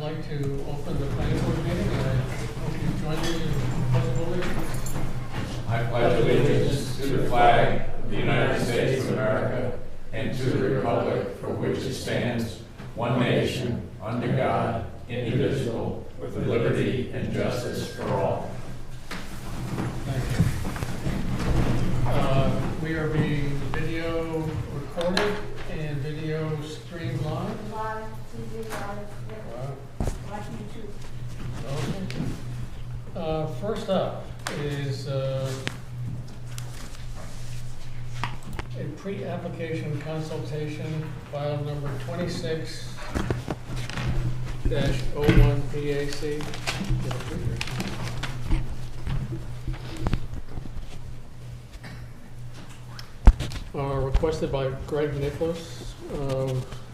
like to open the planning board meeting, and I hope you join me in pledge of allegiance. I pledge allegiance to the flag of the United States of America and to the republic for which it stands, one nation, under God, indivisible, with liberty and justice for all. Thank you. We are being video recorded and video streamed live. Live, TV live, Wow. like YouTube. Okay. First up is a pre-application consultation, file number 26-01 PAC. Requested by Greg Nicholas,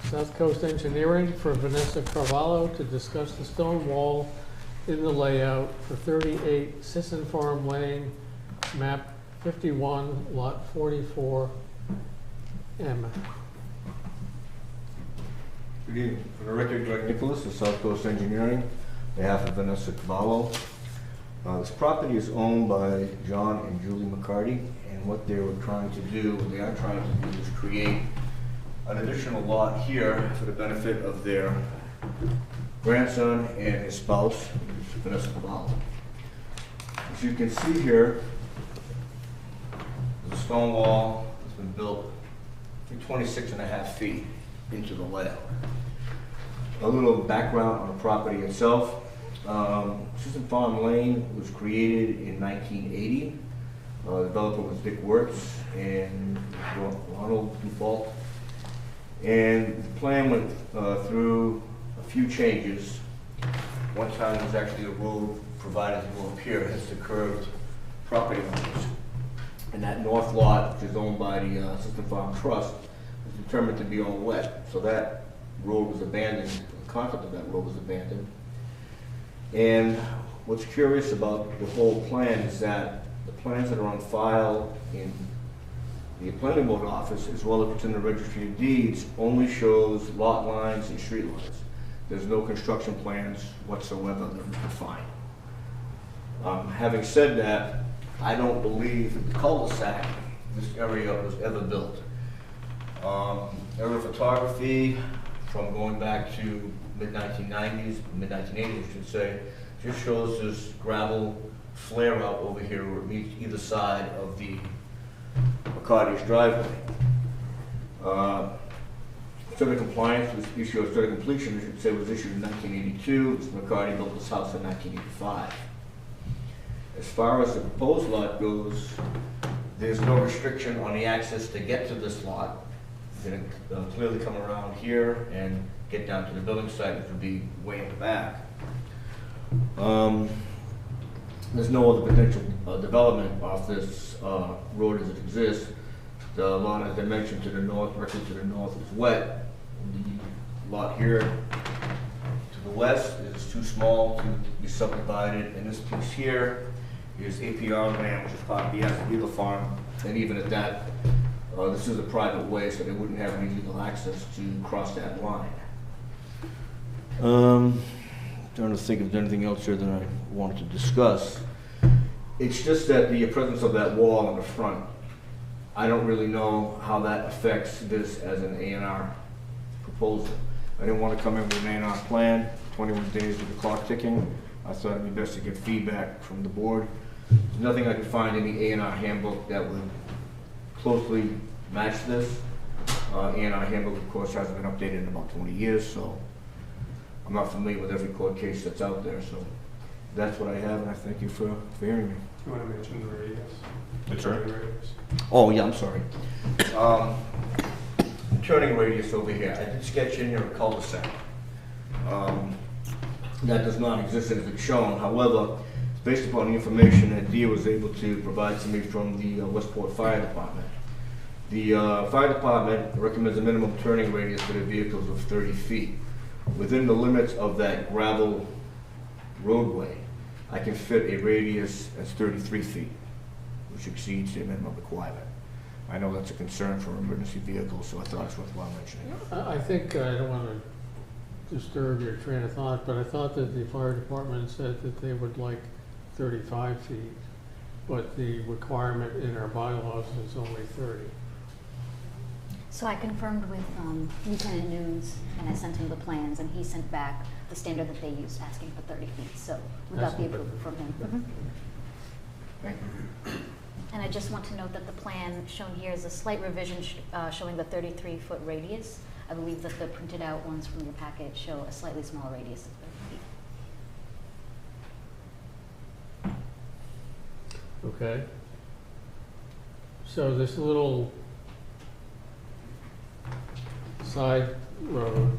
South Coast Engineering, for Vanessa Carvalho to discuss the stone wall in the layout for 38 Sisson Farm Lane, map 51, lot 44M. Good evening. For the record, Greg Nicholas of South Coast Engineering, on behalf of Vanessa Cavallo. This property is owned by John and Julie McCarty, and what they are trying to do is create an additional lot here for the benefit of their grandson and his spouse, Vanessa Cavallo. As you can see here, there's a stone wall that's been built 26.5 feet into the layout. A little background on the property itself. Sisson Farm Lane was created in 1980. The developer was Dick Wertz and Ronald Dufault. And the plan went through a few changes. One time there was actually a road provided to go up here, hence the curved property lines. And that north lot, which is owned by the Sisson Farm Trust, was determined to be all wet. So that road was abandoned, the concept of that road was abandoned. And what's curious about the whole plan is that the plans that are on file in the planning board office, as well as what's in the registry of deeds, only shows lot lines and street lines. There's no construction plans whatsoever that we can find. Having said that, I don't believe that the cul-de-sac, this area was ever built. Aerial photography from going back to mid-1990s, mid-1980s, I should say, just shows this gravel flare out over here where it meets either side of the McCarty's driveway. Certificate of compliance was issued, or certificate of completion, I should say, was issued in 1982. Mr. McCarty built this house in 1985. As far as the proposed lot goes, there's no restriction on the access to get to this lot. You're going to clearly come around here and get down to the building site, which would be way in the back. There's no other potential development off this road as it exists. The lot, as I mentioned, to the north, directly to the north, is wet. The lot here to the west is too small to be subdivided, and this piece here is APR land, which is part of the Legal Farm, and even at that, this is a private way, so they wouldn't have any legal access to cross that line. Trying to think if there's anything else here that I wanted to discuss. It's just that the presence of that wall in the front, I don't really know how that affects this as an A&R proposal. I didn't want to come in with an A&R plan, 21 days with the clock ticking. I thought it'd be best to get feedback from the board. There's nothing I could find in the A&R handbook that would closely match this. A&R handbook, of course, hasn't been updated in about 20 years, so I'm not familiar with every court case that's out there. So that's what I have, and I thank you for hearing me. You want to mention the radius? That's right. The radius. Oh, yeah, I'm sorry. Turning radius over here. I did sketch in here a cul-de-sac. That does not exist as it's shown. However, based upon the information that Dia was able to provide to me from the Westport Fire Department. The fire department recommends a minimum turning radius for their vehicles of 30 feet. Within the limits of that gravel roadway, I can fit a radius that's 33 feet, which exceeds the minimum requirement. I know that's a concern for emergency vehicles, so I thought it's worthwhile mentioning. I think I don't want to disturb your train of thought, but I thought that the fire department said that they would like 35 feet, but the requirement in our bylaws is only 30. So I confirmed with Lieutenant Nunes, and I sent him the plans, and he sent back the standard that they used, asking for 30 feet, so we got the Excellent. approval from him. Mhm. Thank you. And I just want to note that the plan shown here is a slight revision showing the 33-foot radius. I believe that the printed out ones from your packet show a slightly smaller radius of 30 feet. Okay. So this little side road,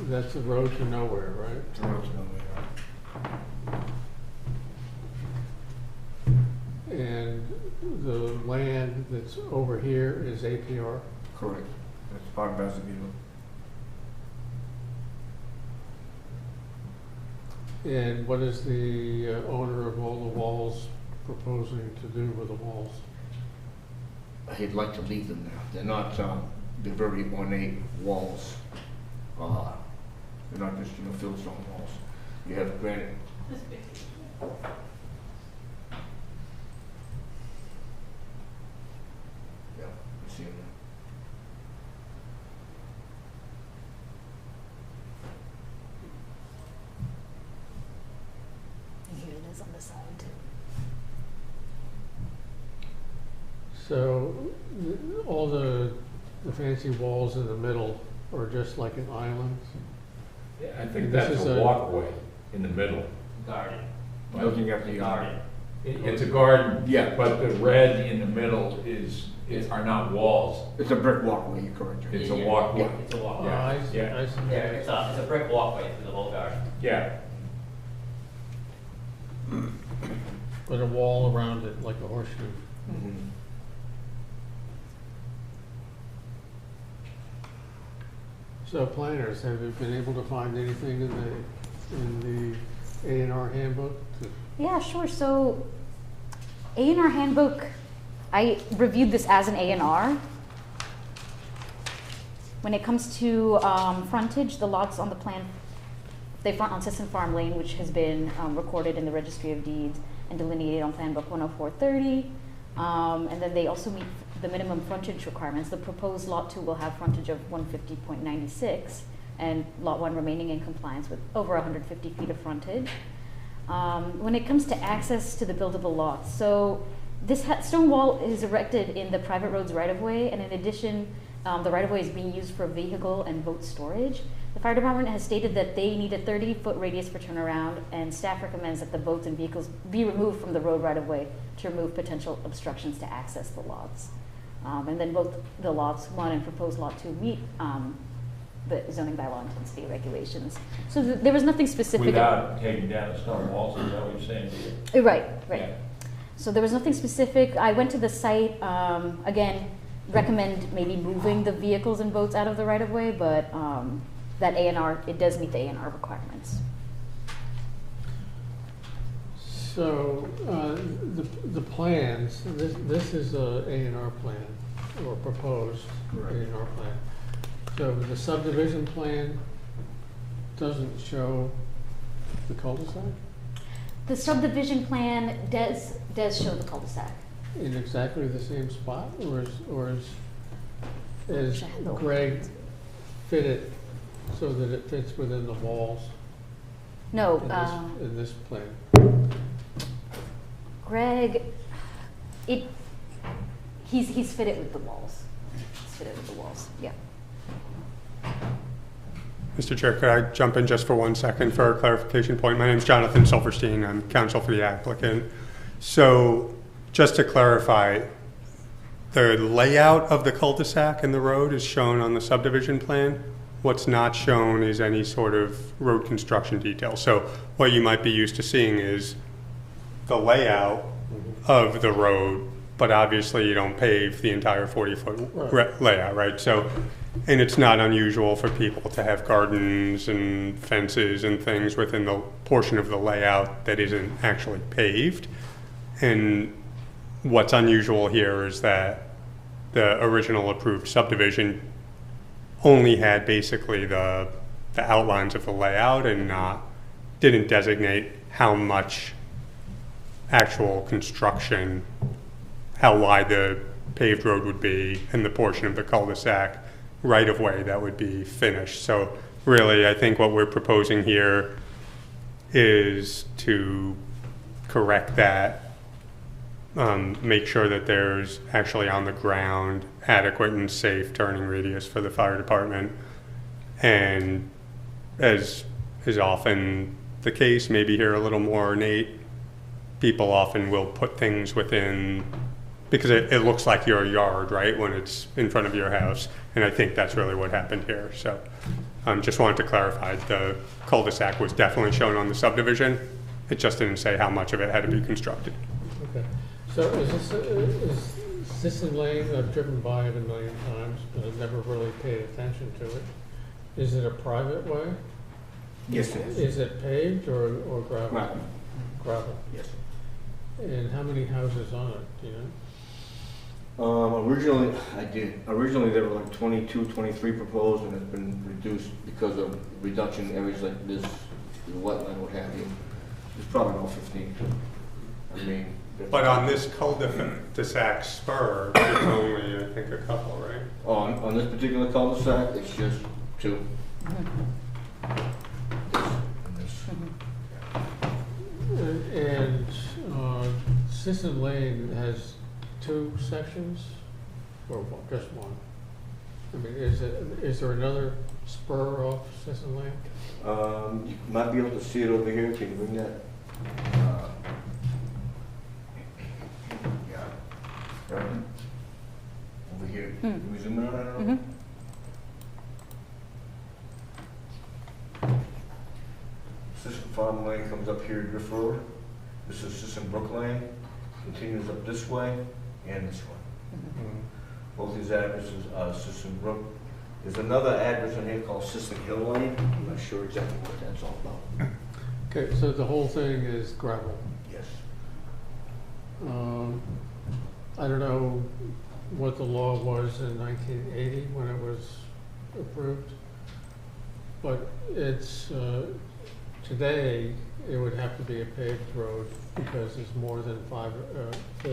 that's a road to nowhere, right? It's a road to nowhere. And the land that's over here is APR? Correct. That's part of Azevedo. And what is the owner of all the walls proposing to do with the walls? He'd like to leave them there. They're not, they're very ornate walls. They're not just, fieldstone walls. You have granite. Yeah, you see them And here it is on the side, too. So all the fancy walls in the middle are just like an island? Yeah, I think This that's is a a- walkway in the middle. Garden. there. Looking at the, Garden. It's a garden. Yeah. But the red in the middle are not walls. it's a brick walkway, you're correct. It's a Yeah. walkway. It's a walkway. Yeah. I see, yeah. I see. Yeah, it's a brick walkway through the whole garden. Yeah. But a wall around it, like a horseshoe. Mhm. So planners, have you been able to find anything in the A&R handbook? Yeah, sure. So A&R handbook, I reviewed this as an A&R. When it comes to frontage, the lots on the plan, they front on Sisson Farm Lane, which has been recorded in the Registry of Deeds and delineated on Plan Book 10430. And then they also meet the minimum frontage requirements. The proposed Lot 2 will have frontage of 150.96, and Lot 1 remaining in compliance with over 150 feet of frontage. When it comes to access to the buildable lots, so this stone wall is erected in the private roads right-of-way, and in addition, the right-of-way is being used for vehicle and boat storage. The fire department has stated that they need a 30-foot radius for turnaround, and staff recommends that the boats and vehicles be removed from the road right-of-way to remove potential obstructions to access the lots. And then both the lots 1 and proposed lot 2 meet the zoning bylaw intensity regulations. So there was nothing specific. Without taking down the stone walls, is that what you're saying? Right. Yeah. So there was nothing specific. I went to the site, again, recommend maybe moving the vehicles and boats out of the right-of-way, but that A&R, it does meet the A&R requirements. So the plans, this is a A&R plan, or proposed Correct. A&R plan. So the subdivision plan doesn't show the cul-de-sac The subdivision plan does show the cul-de-sac. in exactly the same spot, or is Wish I had the- Greg fit it so that it fits within the walls No, in this plan? Greg, he's fitted with the walls. He's fitted with the walls, yeah. Mr. Chair, could I jump in just for 1 second for a clarification point? My name is Jonathan Silverstein. I'm counsel for the applicant. So just to clarify, the layout of the cul-de-sac and the road is shown on the subdivision plan. What's not shown is any sort of road construction detail. So what you might be used to seeing is the layout of the road, but obviously you don't pave the entire 40-foot Right. layout, right? So, and it's not unusual for people to have gardens and fences and things within the portion of the layout that isn't actually paved. And what's unusual here is that the original approved subdivision only had basically the the outlines of the layout and didn't designate how much actual construction, how wide the paved road would be and the portion of the cul-de-sac right-of-way that would be finished. So really, I think what we're proposing here is to correct that, make sure that there's actually on the ground adequate and safe turning radius for the fire department. And as is often the case, maybe here a little more ornate, people often will put things within, because it looks like your yard, right, when it's in front of your house. And I think that's really what happened here. So just wanted to clarify, the cul-de-sac was definitely shown on the subdivision. It just didn't say how much of it had to be constructed. Okay. So is Sisson Lane, I've driven by it a million times, but I've never really paid attention to it. Is it a private way? Yes, it is. Is it paved or gravel? Gravel. Gravel. Yes. And how many houses on it, do you know? Originally there were like 22, 23 proposed, and it's been reduced because of reduction in areas like this, the wetland, what have you. It's probably about 15. I mean. But on this cul-de-sac spur, there's only, I think, a couple, right? On this particular cul-de-sac, it's just 2. This and this. And Sisson Lane has 2 sections, or just one? I mean, is there another spur off Sisson Lane? You might be able to see it over here. Can you bring that? Yeah. Over here. Can we zoom in on that? Mm-hmm. Sisson Farm Lane comes up here, Drift Road. This is Sisson Brook Lane. Continues up this way and this way. Both these addresses are Sisson Brook. There's another address in here called Sisson Hill Lane. I'm not sure exactly what that's all about. Okay, so the whole thing is gravel. Yes. I don't know what the law was in 1980 when it was approved, but it's, today, it would have to be a paved road because there's more than 4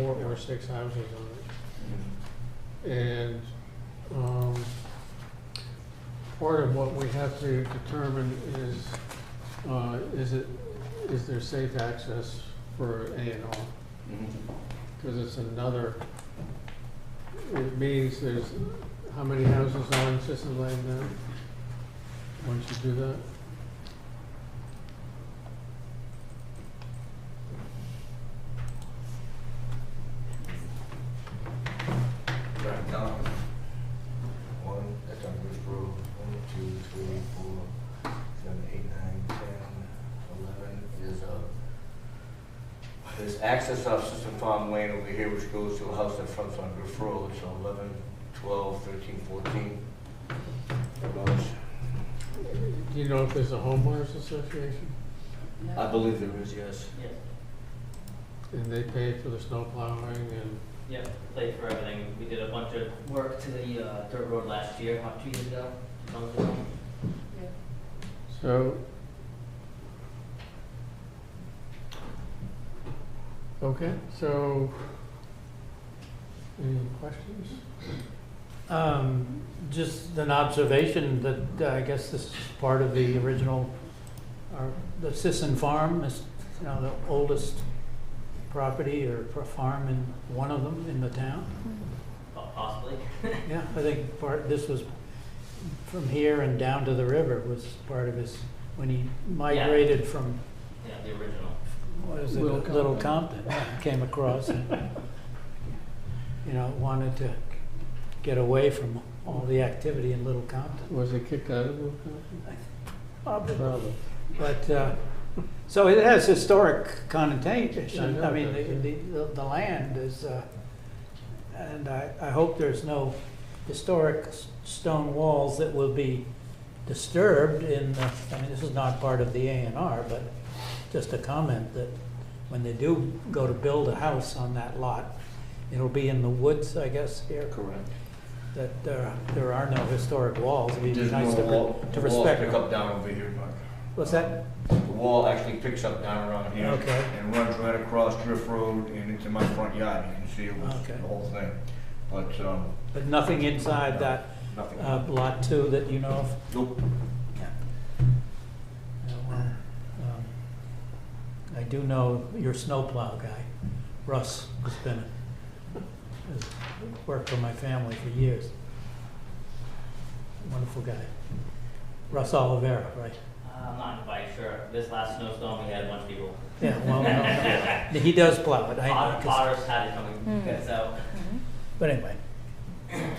or 6 houses on it. And part of what we have to determine is there safe access for A&R? Because it's another, it means there's, how many houses on Sisson Lane now? Once you do that? Right now, 1, that's on Drift Road. 1, 2, 3, 4, 7, 8, 9, 10, 11. There's access off Sisson Farm Lane over here, which goes to a house that fronts on Drift Road. So 11, 12, 13, 14. Do you know if there's a homeowners association? I believe there is, yes. Yes. And they pay for the snow plowing and, Yeah, played for everything. We did a bunch of work to the dirt road last year, about 2 years ago. 2 months ago. so. Okay, so, any questions? Just an observation that I guess this is part of the original, the Sisson Farm is, the oldest property or farm in one of them in the town. Possibly. Yeah, I think this was from here and down to the river was part of his, when he migrated from, Yeah, the original. what is it, Little Compton, came across and, wanted to get away from all the activity in Little Compton. Was it kicked out of Little Compton? Probably. But, so it has historic connotation. I know I mean, it the land is, and I hope there's no historic stone walls that will be disturbed in the, I mean, this is not part of the A&R, but just a comment that when they do go to build a house on that lot, it'll be in the woods, I guess, here. Correct. that there are no historic walls. It'd be There's nice no wall. to The walls respect. pick up down over here, Mark. What's that? The wall actually picks up down around here. Okay. And runs right across Drift Road and into my front yard. You can see it was Okay. the whole thing. But, But nothing inside that nothing. lot 2 that you know of? Nope. Yeah, well, I do know your snowplow guy, Russ, has worked for my family for years. Wonderful guy. Russ Oliveira, right? I'm not quite sure. This last snowstorm, we had a bunch of people. Yeah, well, no, he does plow it. Potters had to come and get us out. But anyway,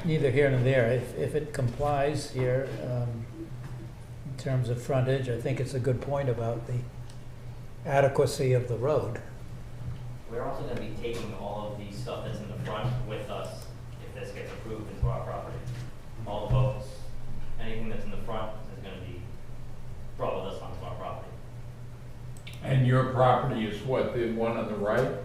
neither here nor there. If it complies here, in terms of frontage, I think it's a good point about the adequacy of the road. We're also gonna be taking all of the stuff that's in the front with us if this gets approved into our property. All the boats, anything that's in the front is gonna be brought with us onto our property. And your property is what, the one on the right?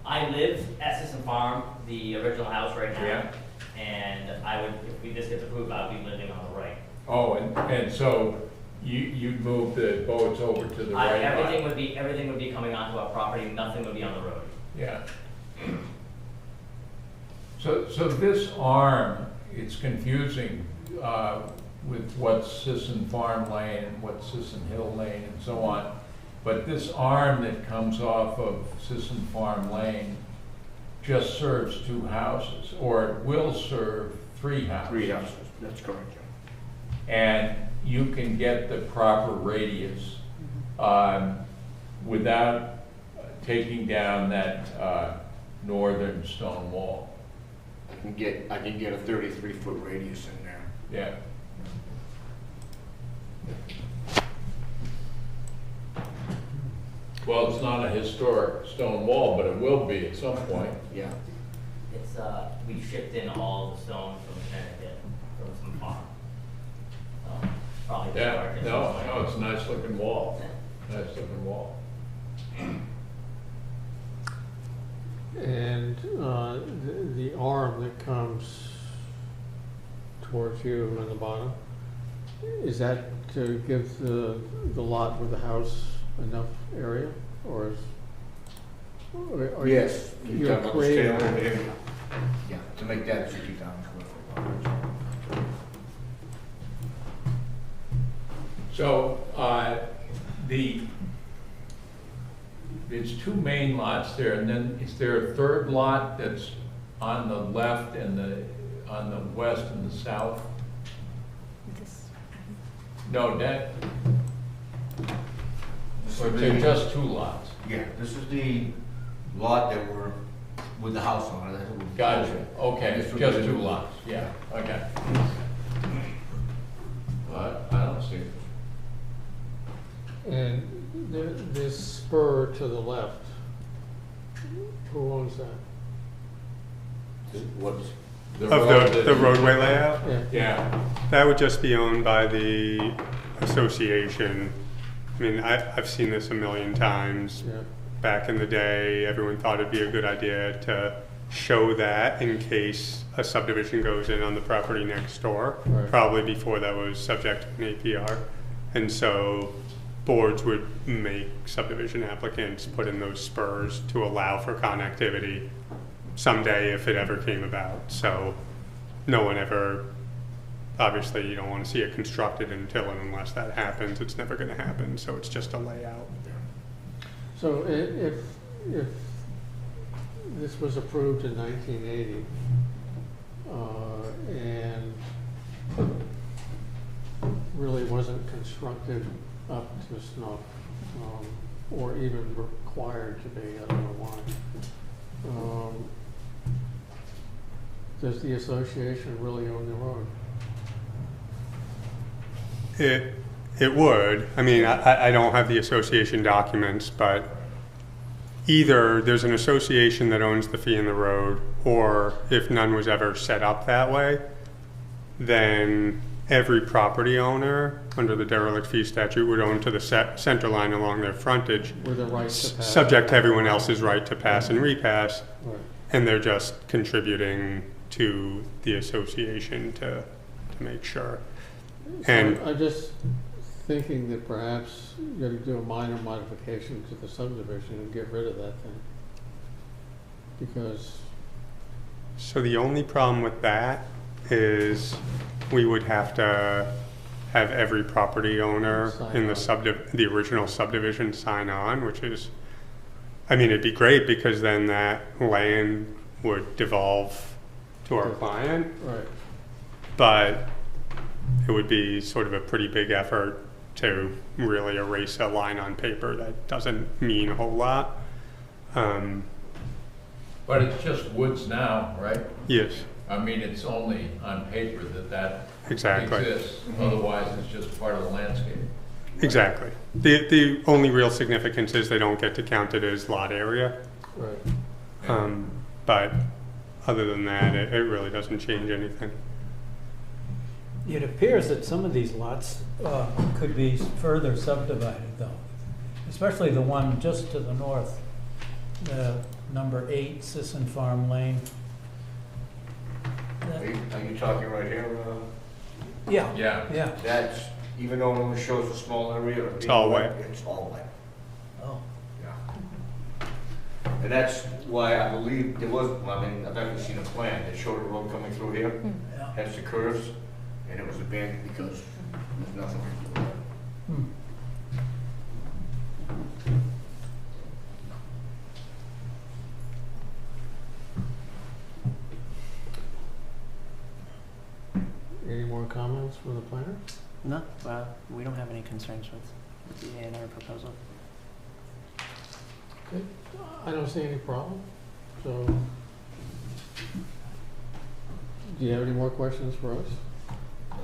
I live at Sisson Farm, the original house right now. Yeah. And if this gets approved, I'll be living on the right. Oh, and so you'd move the boats over to the right? Everything would be coming onto our property, nothing would be on the road. Yeah. So this arm, it's confusing with what's Sisson Farm Lane and what's Sisson Hill Lane and so on. But this arm that comes off of Sisson Farm Lane just serves 2 houses, or it will serve 3 houses. 3 houses, that's correct. And you can get the proper radius without taking down that northern stone wall. I can get a 33-foot radius in there. Yeah. Well, it's not a historic stone wall, but it will be at some point. Yeah. It's, we shipped in all the stones from Connecticut, from some farm. So, probably. Yeah, historic at no, some point. no, it's a nice looking wall. Yeah. Nice looking wall. And the arm that comes towards you on the bottom, is that to give the lot with the house enough area, or is? Or Yes. You're creating. Yeah, to make that 50,000 square foot. So, there's 2 main lots there, and then is there a third lot that's on the left and on the west and the south? No, that, or they're just 2 lots? Yeah, this is the lot that we're, with the house on it. Gotcha, okay, This would just be the 2 new lots, yeah, okay. I don't see it. And this spur to the left, who owns that? What's, Of the roadway layout? Yeah. Yeah, That would just be owned by the association. I mean, I've seen this a million times. Yeah. Back in the day, everyone thought it'd be a good idea to show that in case a subdivision goes in on the property next door, Right. probably before that was subject to an APR. And so boards would make subdivision applicants put in those spurs to allow for connectivity someday if it ever came about. So no one ever, obviously you don't want to see it constructed until and unless that happens. It's never going to happen, so it's just a layout. So if this was approved in 1980, and really wasn't constructed up to snuff, or even required to be, I don't know why. Does the association really own the road? It would. I mean, I don't have the association documents, but either there's an association that owns the fee in the road, or if none was ever set up that way, then every property owner under the derelict fee statute would own to the center line along their frontage, With a right to pass? subject to everyone else's right to pass and repass, Right. and they're just contributing to the association to make sure. So And- I'm just thinking that perhaps you gotta do a minor modification to the subdivision and get rid of that thing. Because, So the only problem with that is we would have to have every property owner Sign in on. the original subdivision sign on, which is, I mean, it'd be great because then that land would devolve to our client, right, but it would be sort of a pretty big effort to really erase a line on paper that doesn't mean a whole lot. But it's just woods now, right? Yes, I mean, it's only on paper that exactly. exists. Otherwise, it's just part of the landscape. Exactly. The only real significance is they don't get to count it as lot area. right. But other than that, it really doesn't change anything. It appears that some of these lots could be further subdivided though, especially the one just to the north, the number 8 Sisson Farm Lane. Are you talking right here? Yeah, Yeah. yeah. That's, even though it only shows a small area. It's all wet. It's all wet, Oh, yeah. And that's why I believe there was, I mean, I've actually seen a plan that showed a road coming through here, yeah. hence the curves, and it was abandoned because there's nothing. Hmm. Any more comments from the planner? No, we don't have any concerns with the A&R proposal. Okay, I don't see any problem, so. Do you have any more questions for us?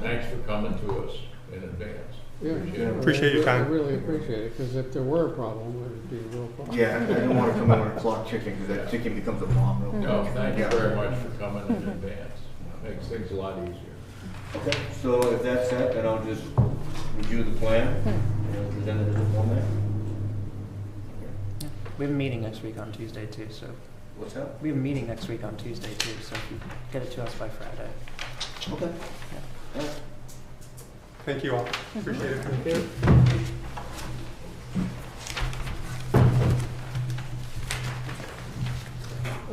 Thanks for coming to us in advance. Yeah, Appreciate it. Appreciate your time. I really appreciate it, because if there were a problem, it would be a real problem. Yeah, I don't want to come in with a clock ticking, because that ticking becomes a bomb. real No, quick. thank you Yeah. very much for coming in advance. Makes things a lot easier. Okay, so if that's that, then I'll just review the plan and present it as a format. We have a meeting next week on Tuesday too, so What's that? we have a meeting next week on Tuesday too, so if you get it to us by Friday. Okay. Yeah. Thank you all. Appreciate it. Thank you.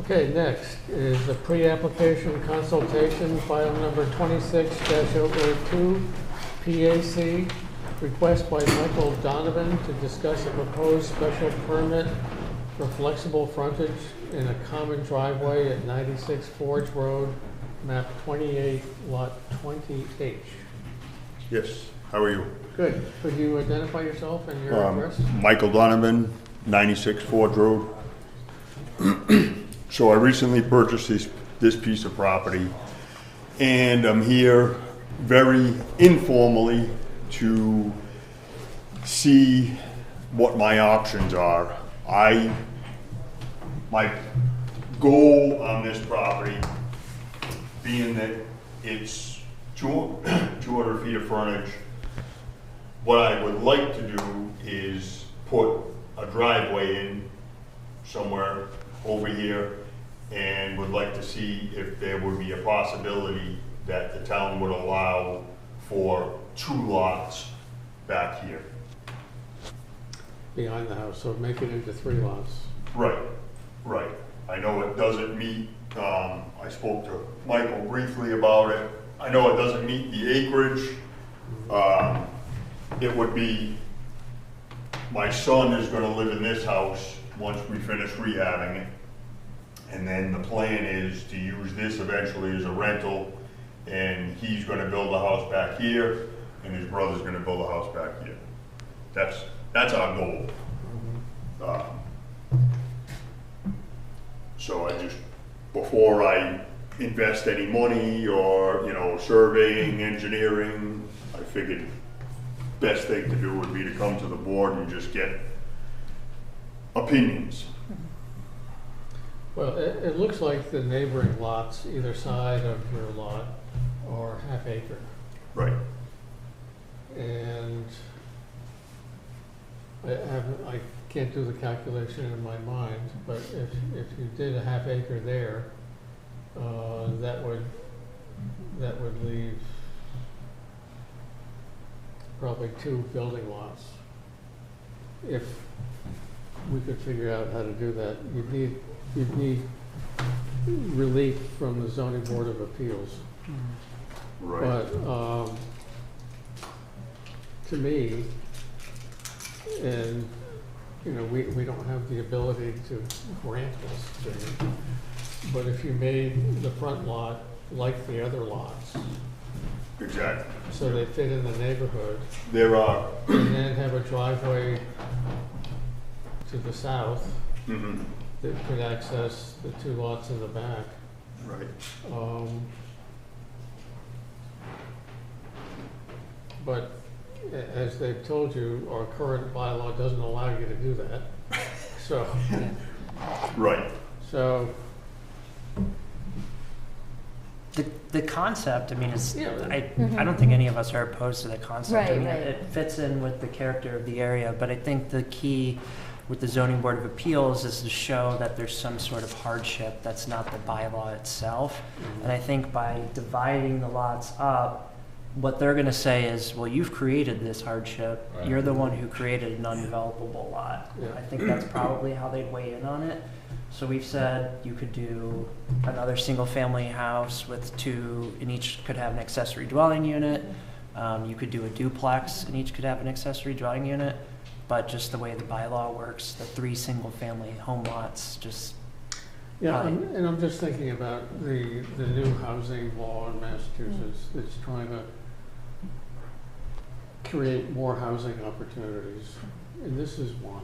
Okay, next is the pre-application consultation, file number 26-002, PAC, request by Michael Donovan to discuss a proposed special permit for flexible frontage in a common driveway at 96 Forge Road, map 28, lot 20H. Yes, how are you? Good. Could you identify yourself and your address? Michael Donovan, 96 Ford Road. So I recently purchased this piece of property, and I'm here very informally to see what my options are. My goal on this property, being that it's 200 feet of frontage, what I would like to do is put a driveway in somewhere over here, and would like to see if there would be a possibility that the town would allow for 2 lots back here. Behind the house, so make it into 3 lots. Right, right. I know it doesn't meet, I spoke to Michael briefly about it. I know it doesn't meet the acreage. It would be, my son is gonna live in this house once we finish rehabbing it. And then the plan is to use this eventually as a rental, and he's gonna build a house back here, and his brother's gonna build a house back here. That's our goal. So I just, before I invest any money or, surveying, engineering, I figured best thing to do would be to come to the board and just get opinions. Well, it looks like the neighboring lots, either side of your lot, are half acre. Right. And I can't do the calculation in my mind, but if you did a half acre there, that would leave probably 2 building lots. If we could figure out how to do that, you'd need relief from the zoning board of appeals. Right. But, to me, and, you know, we don't have the ability to grant this thing, but if you made the front lot like the other lots, Exactly. so they fit in the neighborhood, There are, and then have a driveway to the south mhm, that could access the 2 lots in the back. right. But as they've told you, our current bylaw doesn't allow you to do that. So, Right. so, The concept, I mean, is, Yeah. I don't think any of us are opposed to the concept. I Right, mean, right. it fits in with the character of the area, but I think the key with the zoning board of appeals is to show that there's some sort of hardship that's not the bylaw itself. And I think by dividing the lots up, what they're gonna say is, well, you've created this hardship. Right. You're the one who created an undevelopable lot. Yeah. I think that's probably how they'd weigh in on it. So we've said you could do another single-family house with 2, and each could have an accessory dwelling unit. You could do a duplex, and each could have an accessory dwelling unit. But just the way the bylaw works, the 3 single-family home lots just, yeah, Right. and I'm just thinking about the new housing law in Massachusetts that's trying to create more housing opportunities, and this is one.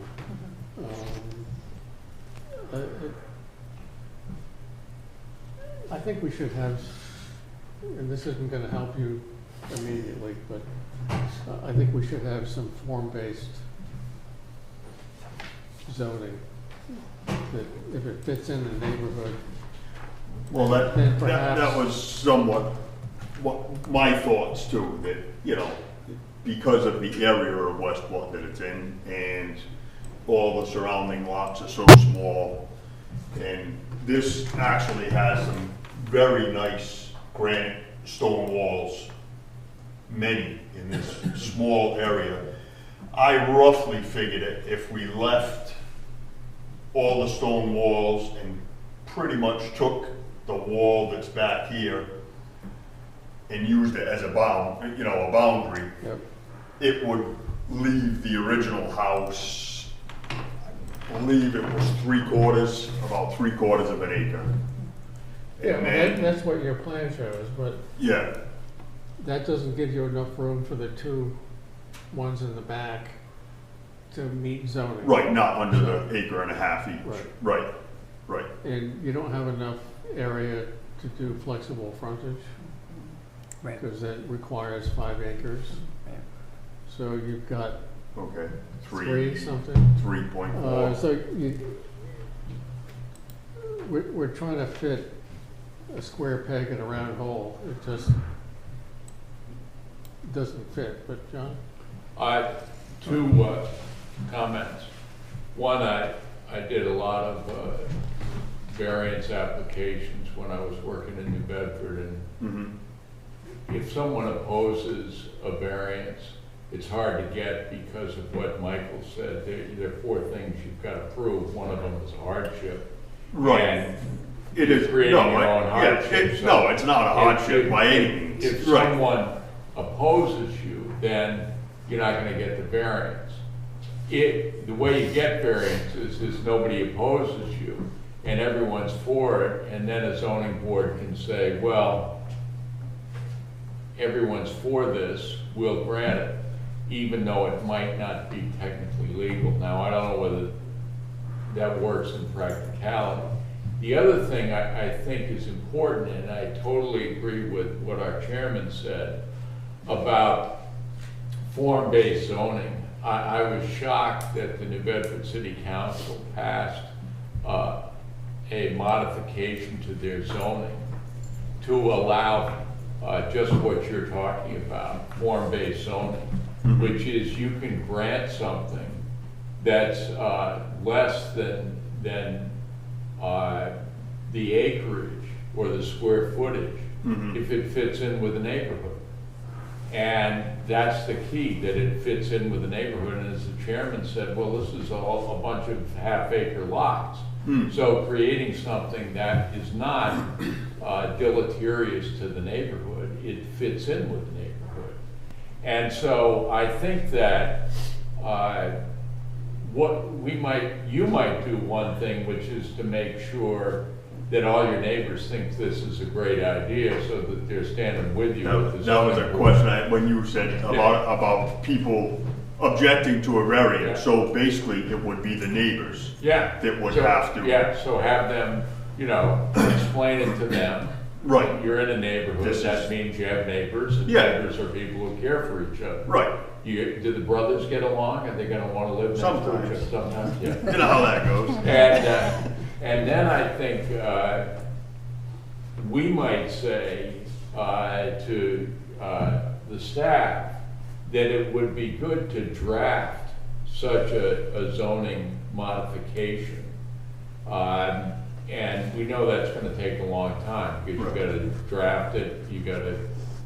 I think we should have, and this isn't gonna help you immediately, but I think we should have some form-based zoning, that if it fits in the neighborhood, Well, then that perhaps. was somewhat what my thoughts too, that, you know, because of the area of Westport that it's in, and all the surrounding lots are so small, and this actually has some very nice granite stone walls, many in this small area. I roughly figured it, if we left all the stone walls and pretty much took the wall that's back here and used it as a bound, you know, a boundary, Yep. it would leave the original house, I believe it was about 3/4 of an acre. Yeah, And well, then, that's what your plan shows, but yeah, that doesn't give you enough room for the 2 ones in the back to meet zoning. right, not under the acre and a half each, Right. right. And you don't have enough area to do flexible frontage, right. because that requires 5 acres. Right. So you've got Okay, 3 something. 3.4. So we're trying to fit a square peg in a round hole. It just doesn't fit, but John? 2 comments. One, I did a lot of variance applications when I was working in New Bedford, and Mhm. if someone opposes a variance, it's hard to get because of what Michael said. There are 4 things you've got to prove. One of them is hardship. Right. And It is, creating no, your own yeah, hardship. So no, it's not a hardship if- by any means. If Right. someone opposes you, then you're not gonna get the variance. The way you get variances is nobody opposes you, and everyone's for it, and then a zoning board can say, well, everyone's for this, we'll grant it, even though it might not be technically legal. Now, I don't know whether that works in practicality. The other thing I think is important, and I totally agree with what our chairman said about form-based zoning. I was shocked that the New Bedford City Council passed a modification to their zoning to allow just what you're talking about, form-based zoning, which is you can grant something that's less than the acreage, or the square footage Mhm. if it fits in with the neighborhood. And that's the key, that it fits in with the neighborhood. And as the chairman said, well, this is all a bunch of half-acre lots. So creating something that is not deleterious to the neighborhood, it fits in with the neighborhood. And so I think that you might do one thing, which is to make sure that all your neighbors think this is a great idea, so that they're standing with you. with the That was a zoning board. question when you said about people objecting to a variance. Yeah. So basically, it would be the neighbors Yeah. that would So- have to. Yeah, so have them, explain it to them. Right. You're in a neighborhood, This that is- means you have neighbors, and Yeah. neighbors are people who care for each other. Right. Do the brothers get along? Are they gonna wanna live next to each other? Sometimes. Sometimes, yeah. You know how that goes. And then I think we might say to the staff that it would be good to draft such a zoning modification. And we know that's gonna take a long time, because you Right. gotta draft it, you gotta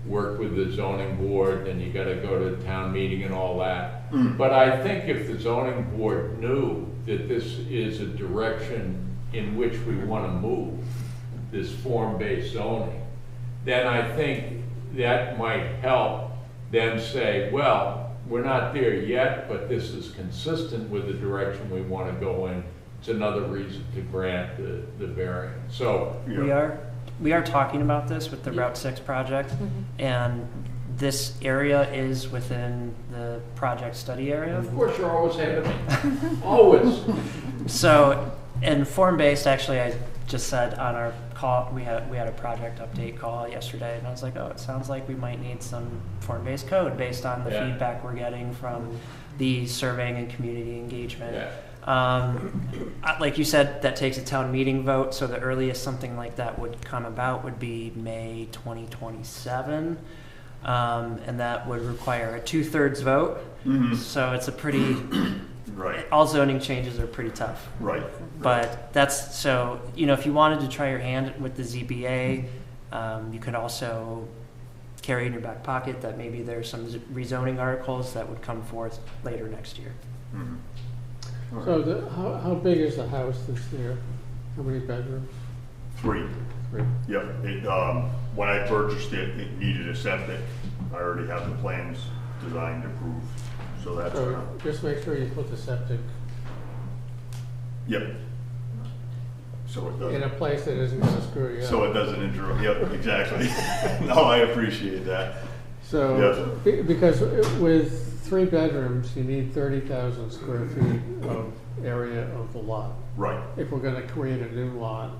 work with the zoning board, and you gotta go to the town meeting and all that. But I think if the zoning board knew that this is a direction in which we wanna move, this form-based zoning, then I think that might help them say, well, we're not there yet, but this is consistent with the direction we wanna go in. It's another reason to grant the variance. So, Yeah. We are talking about this with the Route 6 project, and this area is within the project study area. of course, you're always ahead of me. Always. So, and form-based, actually, I just said on our call, we had a project update call yesterday, and I was like, oh, it sounds like we might need some form-based code based on the Yeah. feedback we're getting from the surveying and community engagement. Yeah. Like you said, that takes a town meeting vote, so the earliest something like that would come about would be May 2027. And that would require a 2/3 vote. So it's a pretty, Right. all zoning changes are pretty tough. Right. But that's, so, if you wanted to try your hand with the ZBA, you could also carry in your back pocket that maybe there's some rezoning articles that would come forth later next year. Mhm. So how big is the house that's there? How many bedrooms? 3. 3. Yep. When I purchased it, it needed a septic. I already have the plans designed, approved, so that's. So just make sure you put the septic Yep. So it in doesn't. a place that isn't gonna screw you up. So it doesn't interrupt. Yep, exactly. No, I appreciate that. So, because with 3 bedrooms, you need 30,000 square feet of area of the lot. Right. If we're gonna create a new lot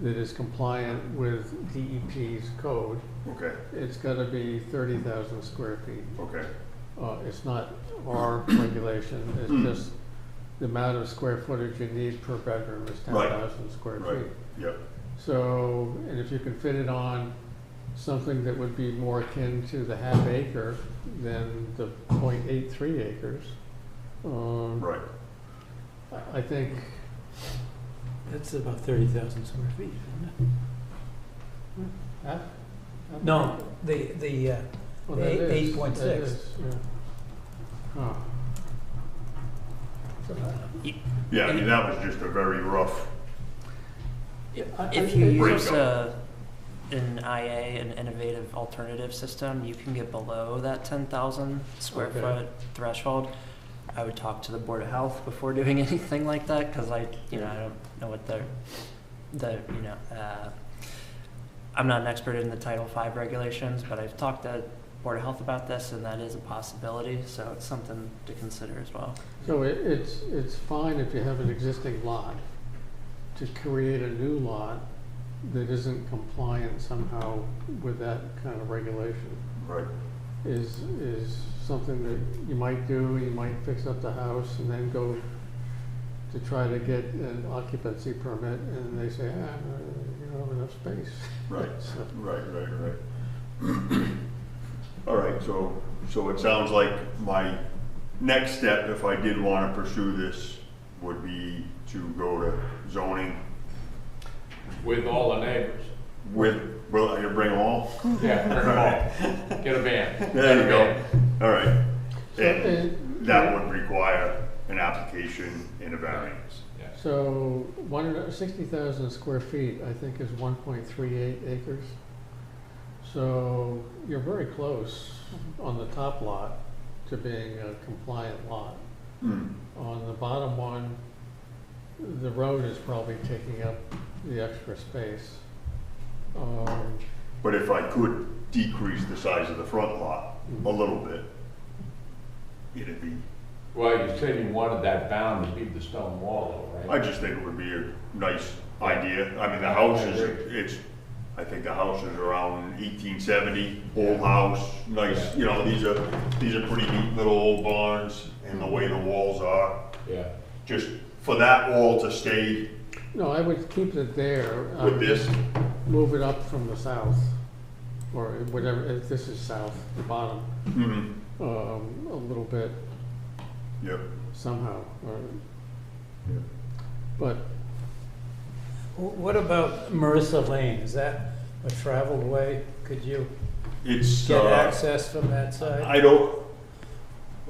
that is compliant with DEP's code, Okay. it's gotta be 30,000 square feet. Okay. It's not our regulation, it's just the amount of square footage you need per bedroom is Right. 10,000 square Right. feet. Yep. So, and if you can fit it on something that would be more akin to the half acre than the 0.83 acres, Right. I think, That's about 30,000 square feet, isn't half? it? No, the Well, that is- 8.6. that is, yeah. Huh. Yeah, I mean, that was just a very rough. If you Break use up. an IA, an innovative alternative system, you can get below that 10,000 square Okay. foot threshold. I would talk to the Board of Health before doing anything like that, because I don't know what I'm not an expert in the Title V regulations, but I've talked to Board of Health about this, and that is a possibility, so it's something to consider as well. So it's fine if you have an existing lot. To create a new lot that isn't compliant somehow with that kind of regulation Right. is something that you might do. You might fix up the house and then go to try to get an occupancy permit, and they say, you don't have enough space. Right. So- Right. All right, so it sounds like my next step, if I did want to pursue this, would be to go to zoning. With all the neighbors. Will I bring them all? Yeah, bring them all. Get a van. There you go. All right. So, And that would require an application and a variance. Yeah. So 60,000 square feet, I think, is 1.38 acres. So you're very close on the top lot to being a compliant lot. Hmm. On the bottom one, the road is probably taking up the extra space. But if I could decrease the size of the front lot a little bit, it'd be, Well, you said you wanted that bound to be the stone wall, though, I right? just think it would be a nice idea. I mean, the house is, I think the house is around 1870, old house, nice, you know, these are pretty neat little old barns and the way the walls are. Yeah. Just for that wall to stay No, I would keep it there. with this, Move it up from the south, or whatever, if this is south, the bottom, a little bit yep. somehow. Yep. But What about Marissa Lane? Is that a traveled way? Could you It's, get access from that side? I don't,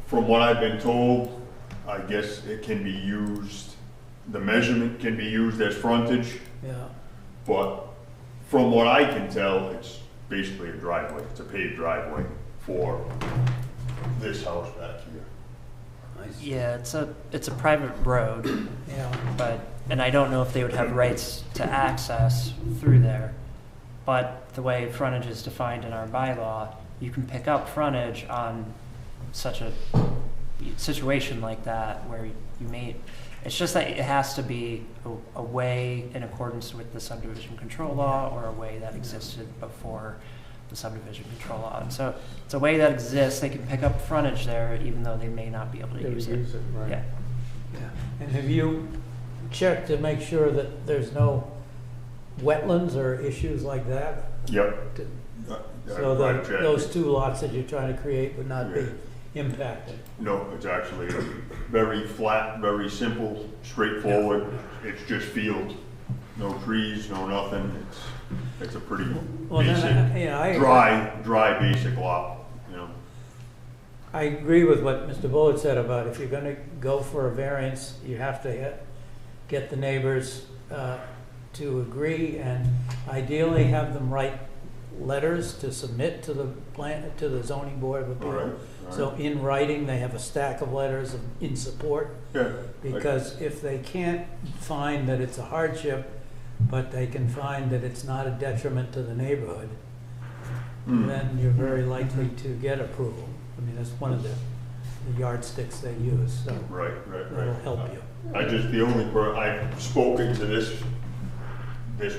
from what I've been told, I guess it can be used, the measurement can be used as frontage, Yeah. but from what I can tell, it's basically a driveway. It's a paved driveway for this house back here. Yeah, it's a private road, Yeah. and I don't know if they would have rights to access through there. But the way frontage is defined in our bylaw, you can pick up frontage on such a situation like that where you may, it's just that it has to be a way in accordance with the subdivision control law or a way that existed before the subdivision control law. And so it's a way that exists, they can pick up frontage there even though they may not be able to they would use it. use it, right? Yeah. And have you checked to make sure that there's no wetlands or issues like that? Yep. So I've checked. those two lots that you're trying to create would not be impacted? No, it's actually very flat, very simple, straightforward. It's just field, no trees, no nothing. It's a pretty Well, then, basic, I dry basic lot, you know. I agree with what Mr. Bullard said about if you're gonna go for a variance, you have to get the neighbors to agree and ideally have them write letters to submit to the zoning board of All right, appeal. all So right. in writing, they have a stack of letters in support, Yeah. because if they can't find that it's a hardship, but they can find that it's not a detriment to the neighborhood, then you're very likely to get approval. I mean, that's one of the yardsticks they use, so Right. that'll help you. I've spoken to this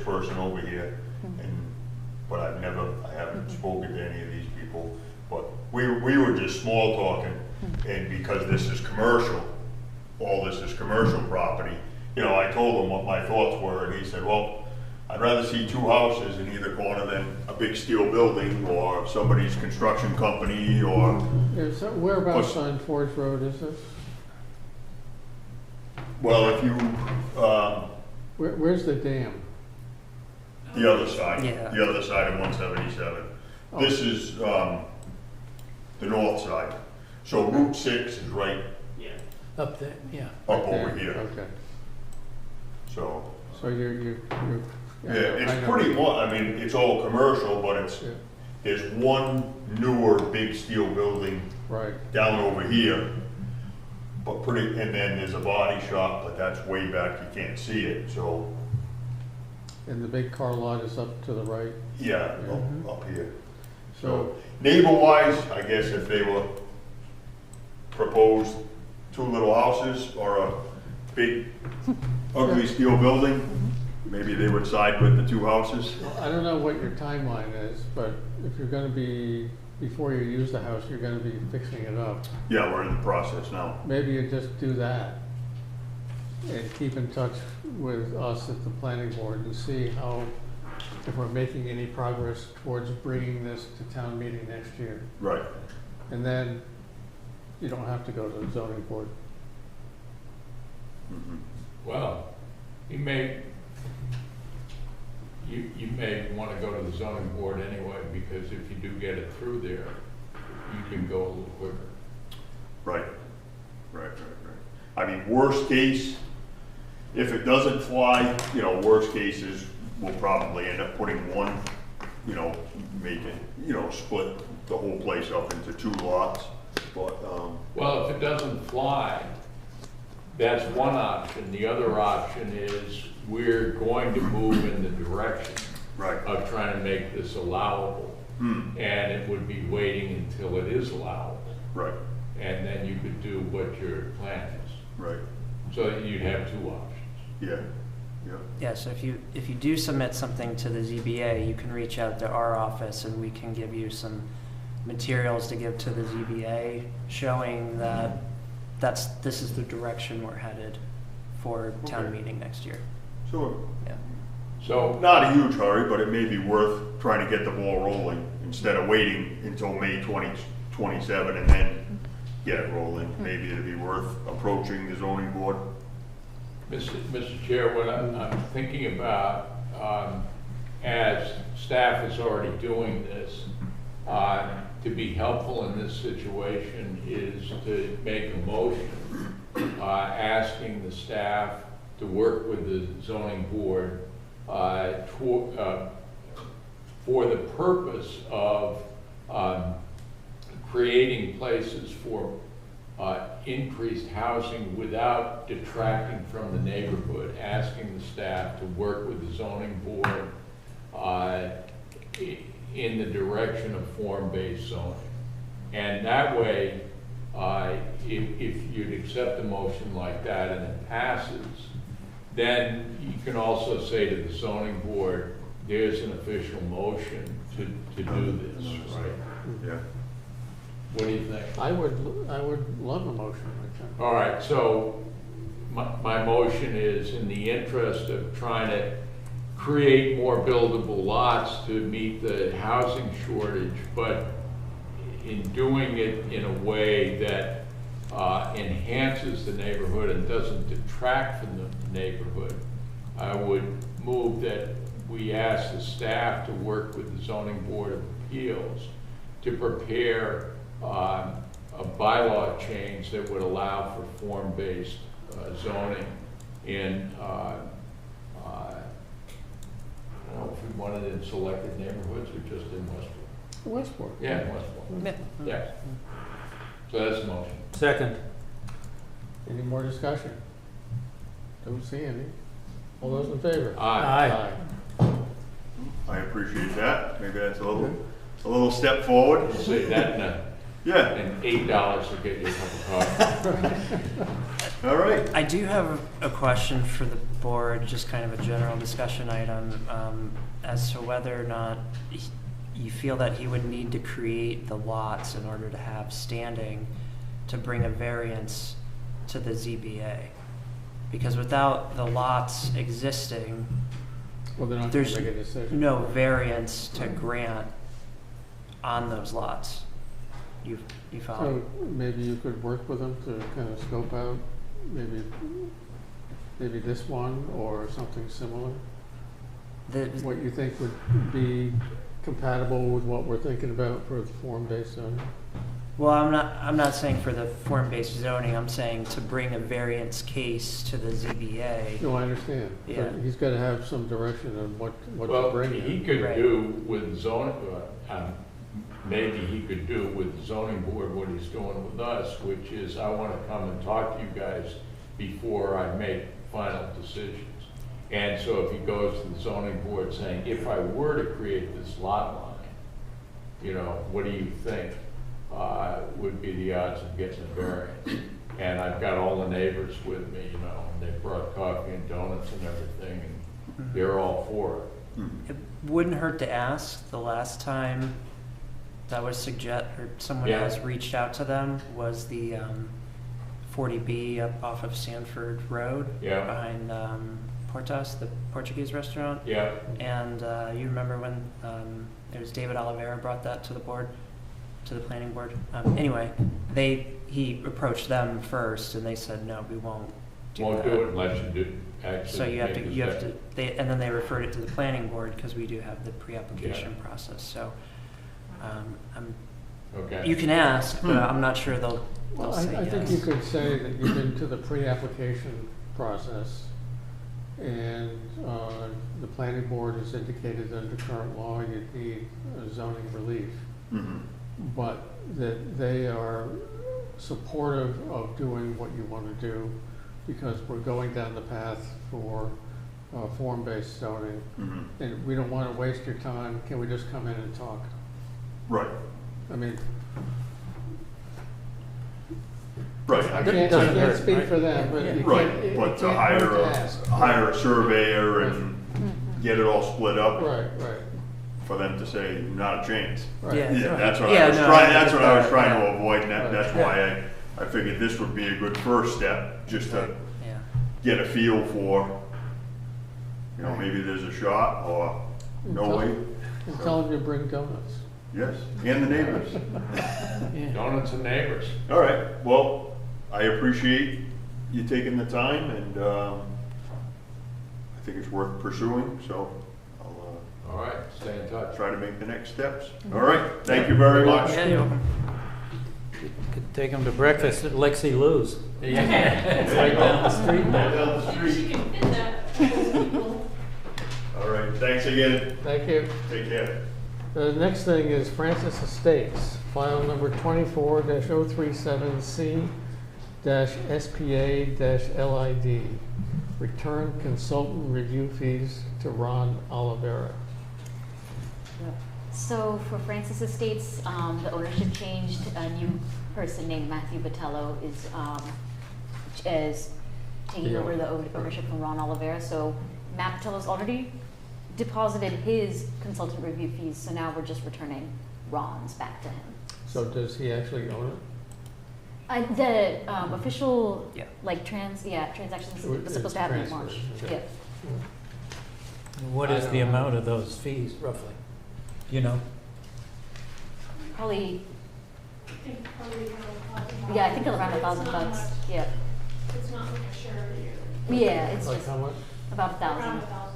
person over here, but I haven't spoken to any of these people. But we were just small talking, and because this is commercial, all this is commercial property, you know, I told him what my thoughts were, and he said, well, I'd rather see two houses in either corner than a big steel building or somebody's construction company or, Yeah, so whereabouts on Forge Road is this? well, if you, Where's the dam? the other side, Yeah. the other side of 177. Oh. This is the north side. So Route 6 is right Up there, yeah. up There, over here. Okay, So, so you're. yeah, I know. it's pretty much, I mean, it's all commercial, but Yeah, there's one newer big steel building right, down over here. But and then there's a body shop, but that's way back, you can't see it, so, and the big car lot is up to the right, yeah, Mhm. up here. so, So neighbor-wise, I guess if they were proposed two little houses or a big ugly steel building, maybe they would side with the two houses. I don't know what your timeline is, but if you're gonna be, before you use the house, you're gonna be fixing it up. Yeah, we're in the process now. Maybe you just do that and keep in touch with us at the planning board and see how, if we're making any progress towards bringing this to town meeting next year. Right. And then you don't have to go to the zoning board. Mhm. Well, you may want to zoning board anyway, because if you do get it through there, you can go a little quicker. Right. I mean, worst case, if it doesn't fly, you know, worst case is we'll probably end up putting one, you know, make it, you know, split the whole place up into 2 lots. But, Well, if it doesn't fly, that's one option. The other option is we're going to move in the direction right. of trying to make this allowable. And it would be waiting until it is allowable. Right. And then you could do what your plan is. Right. So you'd have 2 options. Yeah. Yeah, so if you do submit something to the ZBA, you can reach out to our office and we can give you some materials to give to the ZBA showing that this is the direction we're headed for town meeting next year. Sure. Yeah. So, Not a huge hurry, but it may be worth trying to get the ball rolling instead of waiting until May 2027 and then get it rolling. Maybe it'd be worth approaching the zoning board. Mr. Chair, what I'm thinking about, as staff is already doing this, to be helpful in this situation is to make a motion asking the staff to work with the zoning board for the purpose of creating places for increased housing without detracting from the neighborhood, asking the staff to work with the zoning board in the direction of form-based zoning. And that way, if you'd accept a motion like that and it passes, then you can also say to the zoning board, there's an official motion to do this, right? Yeah. What do you think? I would love a motion like that. All right, so my motion is in the interest of trying to create more buildable lots to meet the housing shortage, but in doing it in a way that enhances the neighborhood and doesn't detract from the neighborhood, I would move that we ask the staff to work with the Zoning Board of Appeals to prepare a bylaw change that would allow for form-based zoning in, I don't know if we wanted it in selected neighborhoods or just in Westport. Westport. Yeah, in Westport. Yeah. So that's the motion. Second. Any more discussion? Don't see any. All those in favor? Aye. I appreciate that. Maybe that's a little step forward. We'll say that Yeah. and $8 will get you a cup of coffee. All right. I do have a question for the board, just kind of a general discussion item, as to whether or not you feel that he would need to create the lots in order to have standing to bring a variance to the ZBA. Because without the lots existing, Well, they're not going there's to make a decision. no variance to grant on those lots. You follow? So maybe you could work with them to kind of scope out maybe this one or something similar? What you think would be compatible with what we're thinking about for the form-based zoning? Well, I'm not saying for the form-based zoning, I'm saying to bring a variance case to the ZBA. No, I understand. Yeah. But he's got to have some direction on what to Well, bring he in. could Right. do with zoning, maybe he could do with the zoning board what he's doing with us, which is I want to come and talk to you guys before I make final decisions. And so if he goes to the zoning board saying, if I were to create this lot line, you know, what do you think would be the odds of getting a variance? And I've got all the neighbors with me, you know, and they brought coffee and donuts and everything, and they're all for it. It wouldn't hurt to ask. The last time that was someone Yeah. has reached out to them was the 40B up off of Sanford Road. Yeah. Behind Portos, the Portuguese restaurant. Yeah, And you remember when it was David Oliveira brought that to the board, to the planning board. Anyway, he approached them first, and they said, no, we won't Won't that. do it unless you do actually. So you have to, make a you have to, second. and then they referred it to the planning board because we do have the pre-application process. So Okay. you can ask, but I'm not sure they'll Well, say I think you yes. could say that you've been to the pre-application process, and the planning board has indicated under current law you need zoning relief, Mhm. but that they are supportive of doing what you want to do, because we're going down the path for form-based zoning, Mhm. and we don't want to waste your time. Can we just come in and talk? Right, I mean, right. I Doesn't can't hurt, speak right? for them, but you Right, can't, it but to can't hire hurt to ask. hire a surveyor and get it all split up Right, right, for them to say, not a chance. right. Yeah. Yeah, that's what Yeah, I was no, trying, I that's get what I was that, trying to yeah. avoid, and Right. that's why I figured this would be a good first step, just to Yeah. get a feel for, you know, maybe there's a shot or no Tell- way. And tell them you bring donuts. Yes, and the neighbors. Yeah. Donuts and neighbors. All right, well, I appreciate you taking the time, and I think it's worth pursuing, so I'll All right, stay in touch. try to make the next steps. All right, thank you very much. Yeah, you're welcome. Could take them to breakfast at Lexi Lou's. Yeah. It's right down the street there. Down the street. She can fit that. All right, thanks again. Thank you. Take care. The next thing is Francis Estates, file number 24-037C-SPA-LID. Return consultant review fees to Ron Olivera. So for Francis Estates, the ownership changed. A new person named Matthew Botello is taking over the ownership from Ron Olivera. So Matt Botello's already deposited his consultant review fees, so now we're just returning Ron's back to him. So does he actually own it? The official, Yeah. like transactions It was supposed to happen in transfers, March. okay. Yeah. What is the amount of those fees roughly? You know? Probably, I think probably around $1,000. yeah, I think around It's not $1,000. much. Yeah, It's not like a surety or. yeah, it's Like just how much? about Around $1,000. $1,000.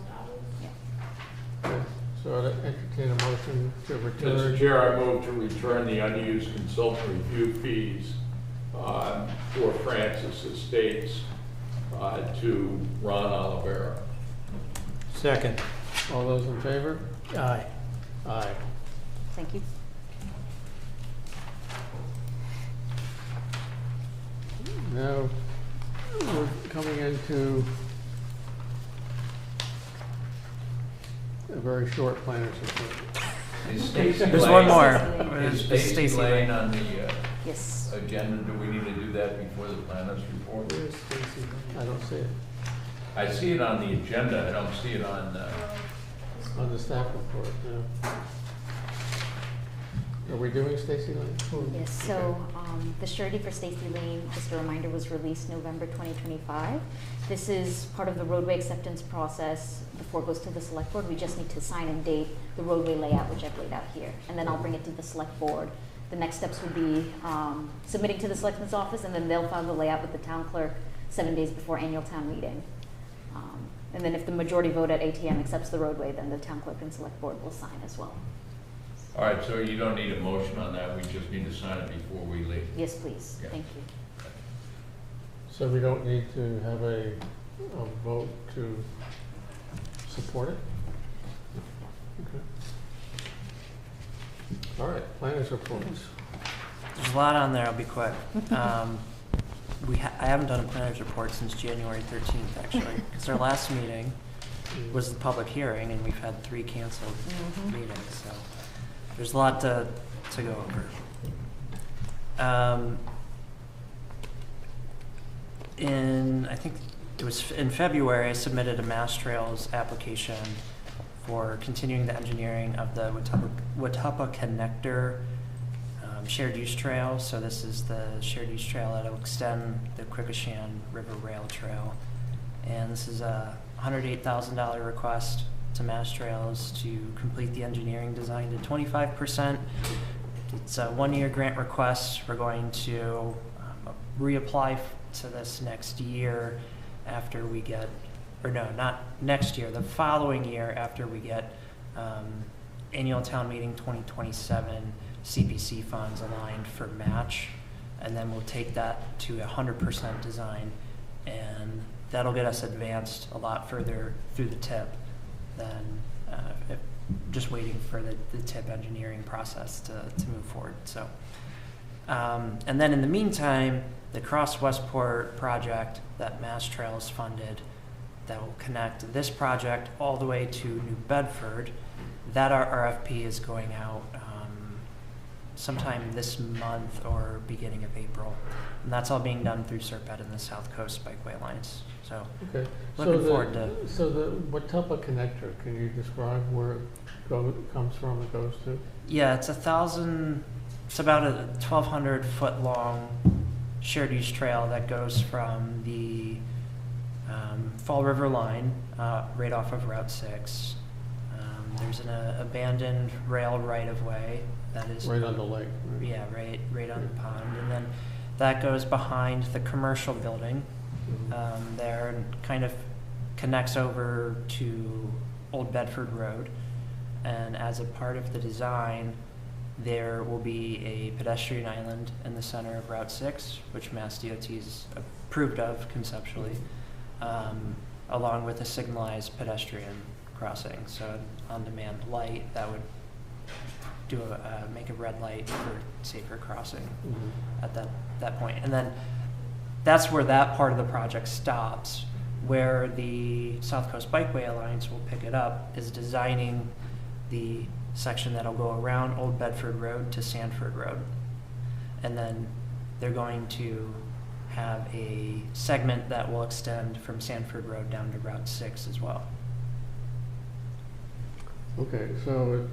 Okay. So I'd entertain a motion to Mr. return. Chair, I move to return the unused consultant review fees for Francis Estates to Ron Olivera. Second. All those in favor? Aye. Aye. Thank you. Now, we're coming into a very short planner's report. Is Stacy There's Lane- one more. Is There's Stacy Lane on the Yes. agenda? Do we need to do that before the planners report? Where's Stacy? I don't see it. I see it on the agenda, I don't see it on, On the staff report, no. Are we doing Stacy Lane? Yes, so the surety for Stacy Lane, just a reminder, was released November 2025. This is part of the roadway acceptance process before it goes to the select board. We just need to sign and date the roadway layout, which I've laid out here, and then I'll bring it to the select board. The next steps would be submitting to the selectman's office, and then they'll file the layout with the town clerk 7 days before annual town meeting. And then if the majority vote at ATM accepts the roadway, then the town clerk and select board will sign as well. all right, so you don't need a motion on that, we just need to sign it before we leave. Yes, please. Yeah. Thank you. So we don't need to have a vote to support it? Okay. All right, planners reports. There's a lot on there, I'll be quick. I haven't done a planner's report since January 13th, actually, because our last meeting was the public hearing, and we've had 3 canceled Mhm. meetings, so there's a lot to go over. I think it was in February, I submitted a Mass Trails application for continuing the engineering of the Watuppa Connector shared use trail. So this is the shared use trail that will extend the Quikasham River Rail Trail. And this is a $108,000 request to Mass Trails to complete the engineering design to 25%. It's a 1-year grant request. We're going to reapply to this next year after we get, or no, not next year, the following year after we get annual town meeting 2027 CPC funds aligned for match. And then we'll take that to 100% design, and that'll get us advanced a lot further through the TIP than just waiting for the TIP engineering process to move forward. So, and then in the meantime, the Cross Westport project that Mass Trails funded that will connect this project all the way to New Bedford, that our RFP is going out sometime this month or beginning of April. And that's all being done through Serpent and the South Coast Bikeway Alliance. So Okay. looking forward to. So what type of connector? Can you describe where it comes from and goes to? Yeah, it's it's about a 1,200 foot long shared use trail that goes from the Fall River line right off of Route 6. There's an abandoned rail right of way that is Right on the lake. Right? Yeah, right on the pond, and then that goes behind the commercial building Mhm. there, and kind of connects over to Old Bedford Road. And as a part of the design, there will be a pedestrian island in the center of Route 6, which Mass DOT's approved of conceptually, along with a signalized pedestrian crossing, so an on-demand light that would do make a red light for safer crossing Mhm. at that point. And then that's where that part of the project stops. Where the South Coast Bikeway Alliance will pick it up is designing the section that'll go around Old Bedford Road to Sanford Road. And then they're going to have a segment that will extend from Sanford Road down to Route 6 as well. Okay, so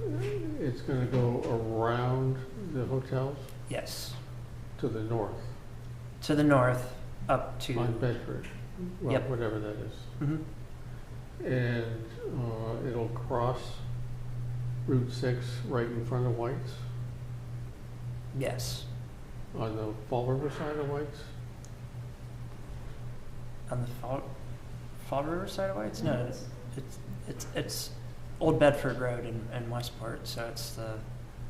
it's going to go around the hotels Yes. to the north, To the north, up to. on Bedford, well, Yep. whatever that is. Mhm. And it'll cross Route 6 right in front of White's, Yes. on the Fall River side of White's. On the Fall River side of White's? No, it's Old Bedford Road in Westport, so it's the,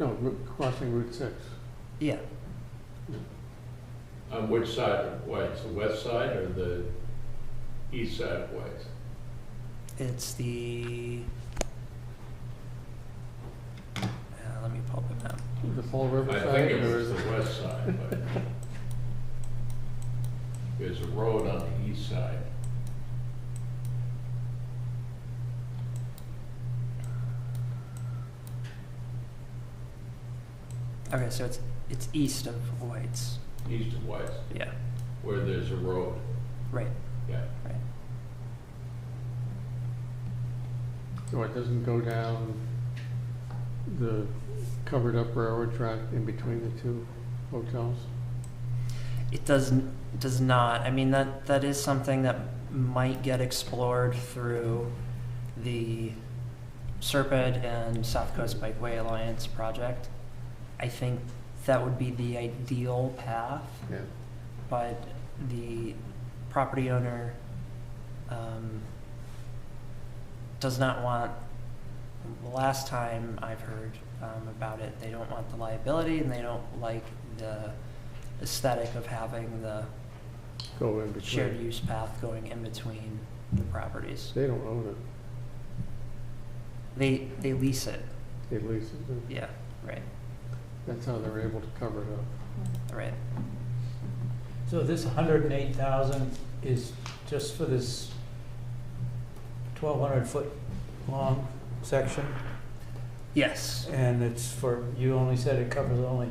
No, crossing Route 6. yeah. On which side of White's, the west side or the east side of White's? It's the, let me pull up the map. The Fall River I side? think it or was is the west side, but there's a road on the east side. Okay, so it's east of White's. East of White's, Yeah, where there's a road, right, yeah. right. So it doesn't go down the covered up railroad track in between the two hotels? It does not. I mean, that is something that might get explored through the Serpent and South Coast Bikeway Alliance project. I think that would be the ideal path, Yeah. but the property owner does not want, the last time I've heard about it, they don't want the liability and they don't like the aesthetic of having the Go in shared between. use path going in between the properties. They don't own it. They lease it. They lease it. Yeah, right, That's how they're able to cover it up. right. So this 108,000 is just for this 1,200 foot long section? Yes. And it's for, you only said it covers only,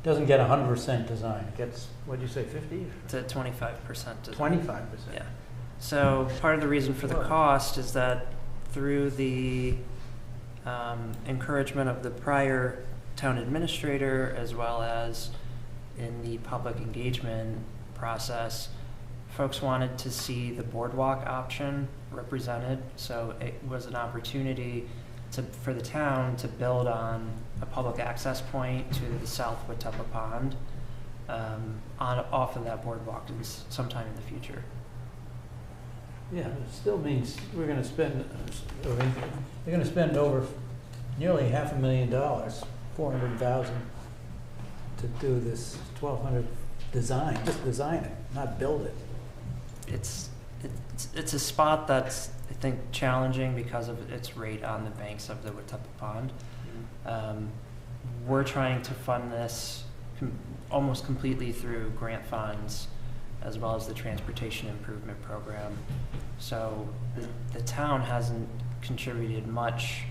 doesn't get 100% design, it gets, what'd you say, 50? It's at 25%. 25%? Yeah. So part of the reason for the Wow. cost is that through the encouragement of the prior town administrator, as well as in the public engagement process, folks wanted to see the boardwalk option represented. So it was an opportunity for the town to build on a public access point to the south Watuppa Pond off of that boardwalk sometime in the future. Yeah, it still means we're gonna spend, they're gonna spend over nearly $500,000, 400,000 to do this 1,200 design, just design it, not build it. It's a spot that's, I think, challenging because of its rate on the banks of the Watuppa Pond. We're trying to fund this almost completely through grant funds as well as the transportation improvement program. So the town hasn't contributed much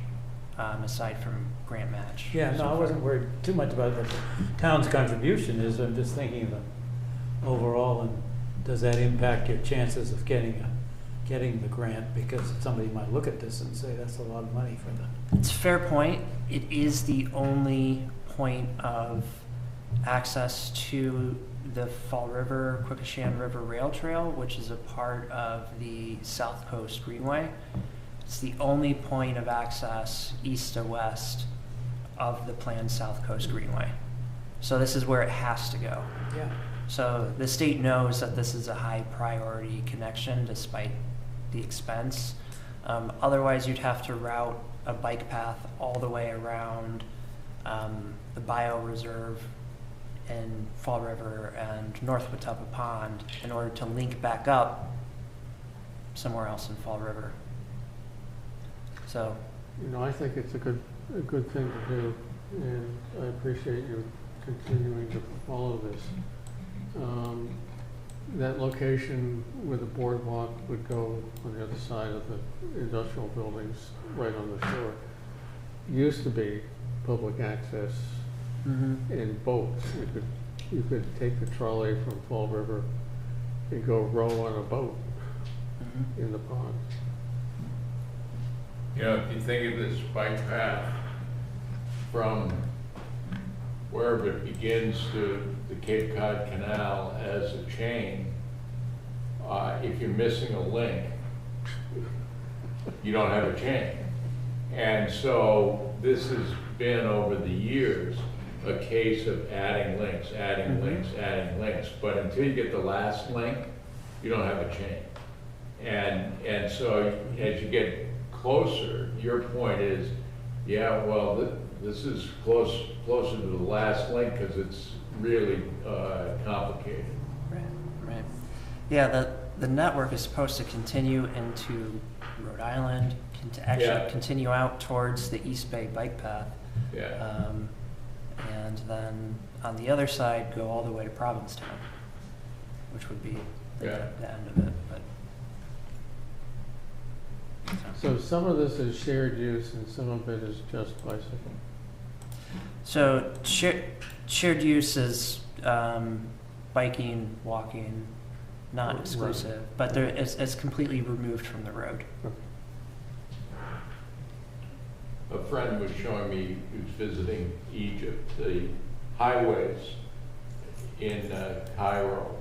aside from grant match. Yeah, so no, I far. wasn't worried too much about what the town's contribution is, I'm just thinking of the overall, and does that impact your chances of getting the grant? Because somebody might look at this and say, that's a lot of money for the. It's a fair point. It is the only point of access to the Fall River, Quequechan River Rail Trail, which is a part of the South Coast Greenway. It's the only point of access east to west of the planned South Coast Greenway. So this is where it has to go. Yeah. So the state knows that this is a high priority connection despite the expense. Otherwise, you'd have to route a bike path all the way around the bioreserve in Fall River and North Watuppa Pond in order to link back up somewhere else in Fall River. So, You know, I think it's a good thing to do, and I appreciate you continuing to follow this. That location where the boardwalk would go on the other side of the industrial buildings, right on the shore, used to be public access in boats. You could take the trolley from Fall River and go row on a boat in the pond. You know, if you think of this bike path from wherever it begins to the Cape Cod Canal as a chain, if you're missing a link, you don't have a chain. And so this has been, over the years, a case of adding links, adding links, adding links. But until you get the last link, you don't have a chain. And so as you get closer, your point is, yeah, well, this is closer to the last link because it's really complicated. right. Yeah, the network is supposed to continue into Rhode Island, to actually continue out towards the East Bay bike path. Yeah. And then on the other side, go all the way to Provincetown, which would be the end of it. But So some of this is shared use and some of it is just bicycle. so shared use is biking, walking, not Right. exclusive, but it's completely removed from the road. A friend was showing me, who's visiting Egypt, the highways in Cairo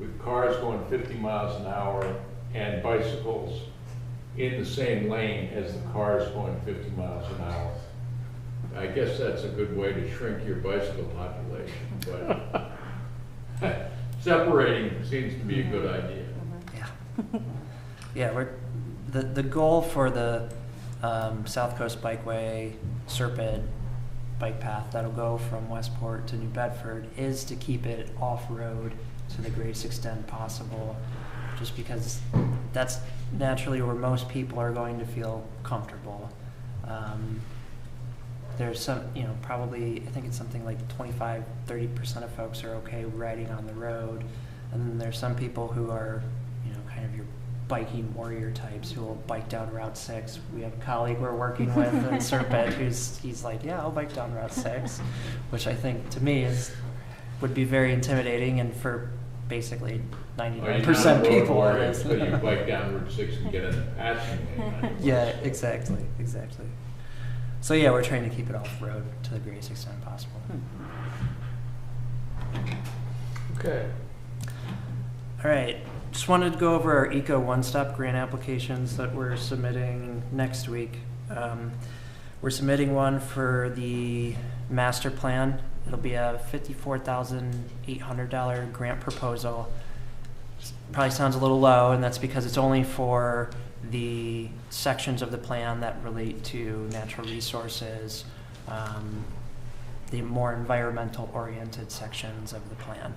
with cars going 50 miles an hour and bicycles in the same lane as the cars going 50 miles an hour. I guess that's a good way to shrink your bicycle population, but separating seems to be a good idea. Yeah. Yeah, the goal for the South Coast Bikeway Serpent bike path that'll go from Westport to New Bedford is to keep it off-road to the greatest extent possible, just because that's naturally where most people are going to feel comfortable. There's some, probably, I think it's something like 25-30% of folks are okay riding on the road, and then there's some people who are, kind of your biking warrior types who will bike down Route 6. We have a colleague we're working with in Serpent he's like, yeah, I'll bike down Route 6, which I think to me would be very intimidating, and for basically 99% people it is. But you bike down Route 6 and get in the passing lane. Yeah, exactly. So yeah, we're trying to keep it off-road to the greatest extent possible. Okay. All right, just wanted to go over our Eco One-Stop grant applications that we're submitting next week. We're submitting one for the master plan. It'll be a $54,800 grant proposal. probably sounds a little low, and that's because it's only for the sections of the plan that relate to natural resources, the more environmental oriented sections of the plan.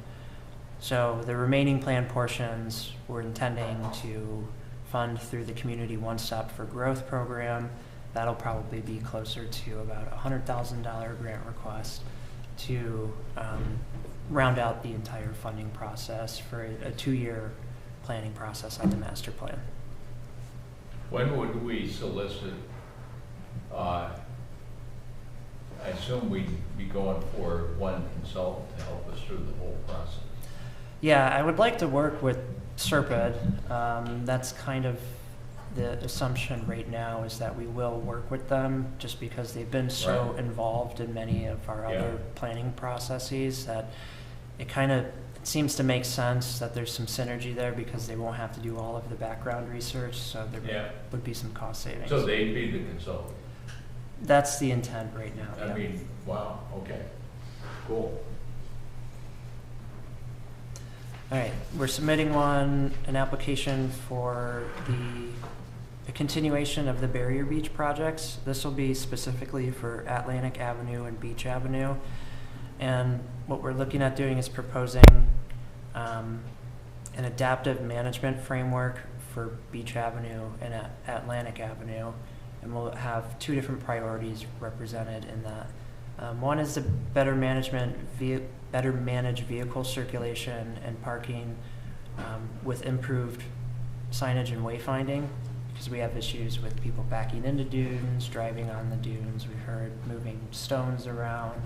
So the remaining plan portions we're intending to fund through the Community One Stop for Growth program. That'll probably be closer to about a $100,000 grant request to round out the entire funding process for a 2-year planning process on the master plan. When would we solicit? I assume we'd be going for one consultant to help us through the whole process. Yeah, I would like to work with Serped. That's kind of the assumption right now, is that we will work with them just because they've been so involved in many of our other planning processes that it kind of seems to make sense that there's some synergy there because they won't have to do all of the background research, so there would be some cost savings. So they'd be the consultant? That's the intent right now. I mean, wow, okay, cool. All right, we're submitting an application for a continuation of the Barrier Beach projects. This will be specifically for Atlantic Avenue and Beach Avenue. And what we're looking at doing is proposing an adaptive management framework for Beach Avenue and Atlantic Avenue. And we'll have 2 different priorities represented in that. One is to better manage vehicle circulation and parking with improved signage and wayfinding, because we have issues with people backing into dunes, driving on the dunes. We've heard moving stones around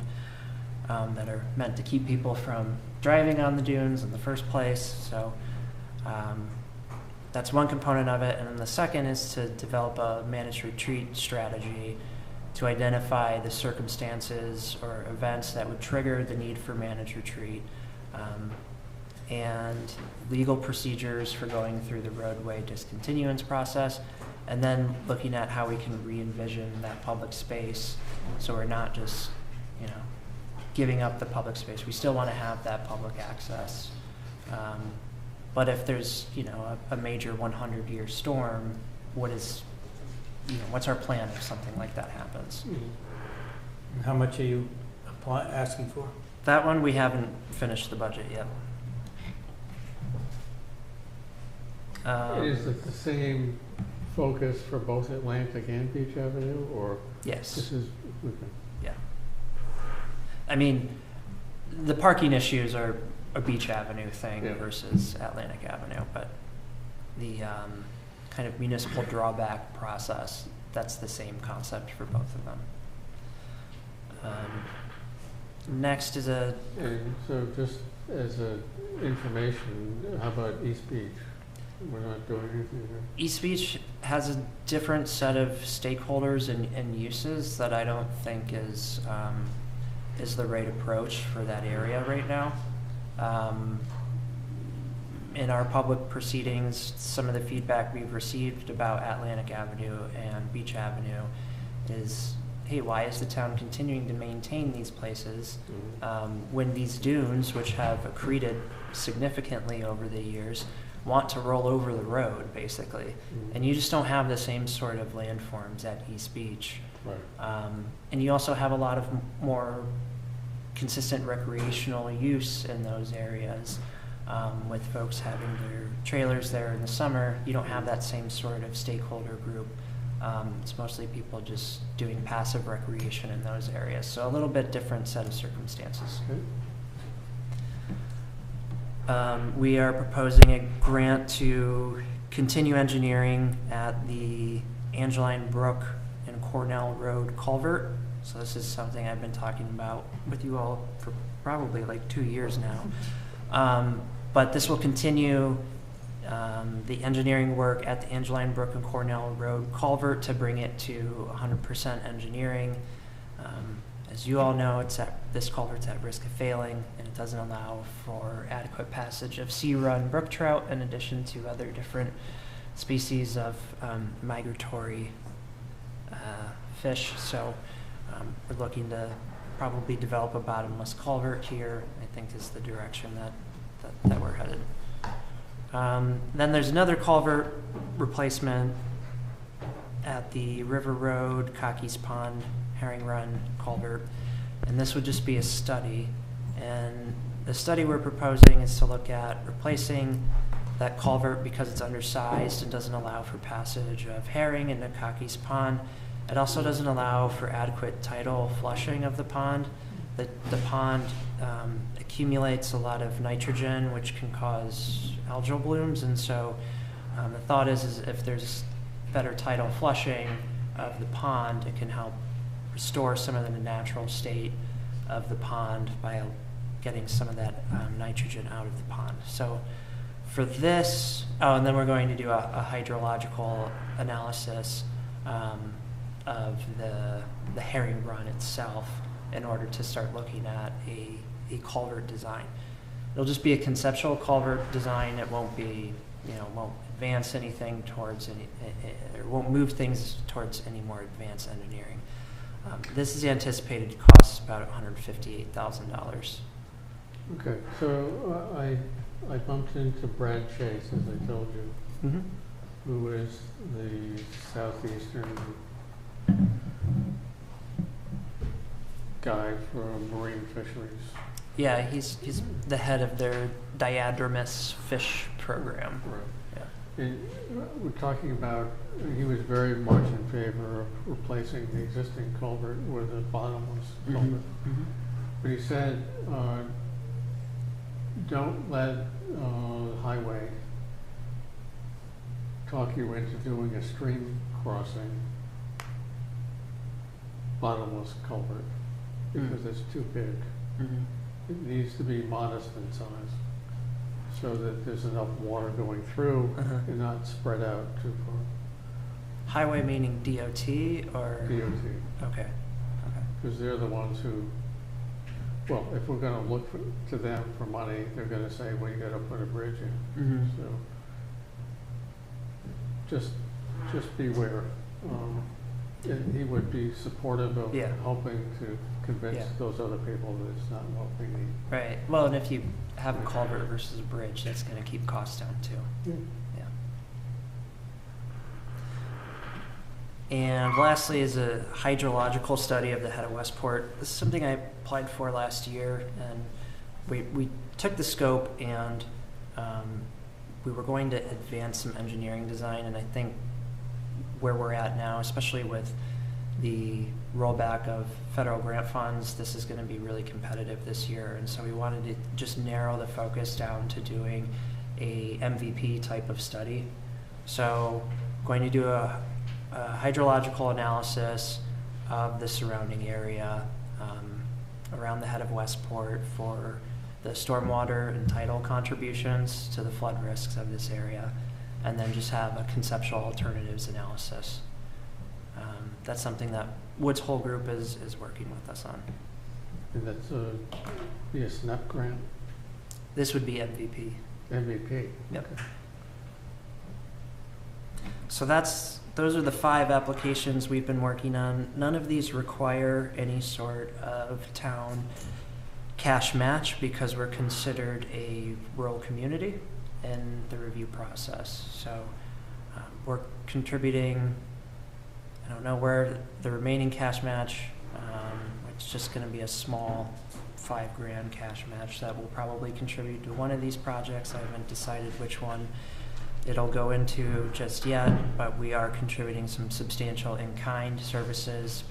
that are meant to keep people from driving on the dunes in the first place. So that's one component of it. And then the second is to develop a managed retreat strategy to identify the circumstances or events that would trigger the need for managed retreat, and legal procedures for going through the roadway discontinuance process, and then looking at how we can re-envision that public space so we're not just, giving up the public space. We still want to have that public access. But if there's, a major 100-year storm, what's our plan if something like that happens? And how much are you asking for? That one, we haven't finished the budget yet. Is it the same focus for both Atlantic and Beach Avenue, or? Yes. This is, okay. Yeah. I mean, the parking issues are a Beach Avenue thing versus Atlantic Avenue, but the kind of municipal drawback process, that's the same concept for both of them. Next is And so just as information, how about East Beach? We're not doing anything there? East Beach has a different set of stakeholders and uses that I don't think is the right approach for that area right now. In our public proceedings, some of the feedback we've received about Atlantic Avenue and Beach Avenue is, hey, why is the town continuing to maintain these places when these dunes, which have accreted significantly over the years, want to roll over the road, basically. And you just don't have the same sort of landforms at East Beach. Right. And you also have a lot of more consistent recreational use in those areas. With folks having their trailers there in the summer, you don't have that same sort of stakeholder group. It's mostly people just doing passive recreation in those areas. So a little bit different set of circumstances. Okay. We are proposing a grant to continue engineering at the Angeline Brook and Cornell Road culvert. So this is something I've been talking about with you all for probably like 2 years now. But this will continue the engineering work at the Angeline Brook and Cornell Road culvert to bring it to 100% engineering. As you all know, this culvert's at risk of failing, and it doesn't allow for adequate passage of sea run brook trout in addition to other different species of migratory fish. So we're looking to probably develop a bottomless culvert here, I think is the direction that we're headed. Then there's another culvert replacement at the River Road, Cocky's Pond, Herring Run culvert. And this would just be a study. And the study we're proposing is to look at replacing that culvert because it's undersized and doesn't allow for passage of herring into Cocky's Pond. It also doesn't allow for adequate tidal flushing of the pond. The pond accumulates a lot of nitrogen, which can cause algal blooms, and so the thought is if there's better tidal flushing of the pond, it can help restore some of the natural state of the pond by getting some of that nitrogen out of the pond. So for this, and then we're going to do a hydrological analysis of the herring run itself in order to start looking at a culvert design. It'll just be a conceptual culvert design. It won't be, won't advance anything towards any, or won't move things towards any more advanced engineering. This is anticipated cost about $158,000. Okay, so I bumped into Brad Chase, as I told you, Mm-hmm. who is the southeastern guy for marine fisheries. Yeah, he's the head of their diadromous fish program. Right. Yeah. And we're talking about, he was very much in favor of replacing the existing culvert with a bottomless culvert. Mm-hmm. But he said, don't let highway talk you into doing a stream crossing bottomless culvert because it's too big. Mm-hmm. It needs to be modest in size so that there's enough water going through and not spread out too far. Highway meaning DOT or? DOT. Okay. Because they're the ones who, well, if we're gonna look to them for money, they're gonna say, well, you gotta put a bridge in. Mm-hmm. So just beware. And he would be supportive of Yeah. helping to convince Yeah. those other people that it's not what we need. Right. Well, and if you have a culvert versus a bridge, that's going to keep costs down too. Yeah. Yeah. And lastly is a hydrological study of the head of Westport. This is something I applied for last year, and we took the scope and we were going to advance some engineering design, and I think where we're at now, especially with the rollback of federal grant funds, this is going to be really competitive this year. And so we wanted to just narrow the focus down to doing a MVP type of study. So going to do a hydrological analysis of the surrounding area around the head of Westport for the stormwater and tidal contributions to the flood risks of this area, and then just have a conceptual alternatives analysis. That's something that Woods Hole Group is working with us on. And that's be a SNAP grant, This would be MVP. MVP. Yep. Okay. So those are the 5 applications we've been working on. None of these require any sort of town cash match because we're considered a rural community in the review process. So we're contributing, I don't know where the remaining cash match, it's just going to be a small $5,000 cash match that will probably contribute to one of these projects. I haven't decided which one it'll go into just yet, but we are contributing some substantial in-kind services,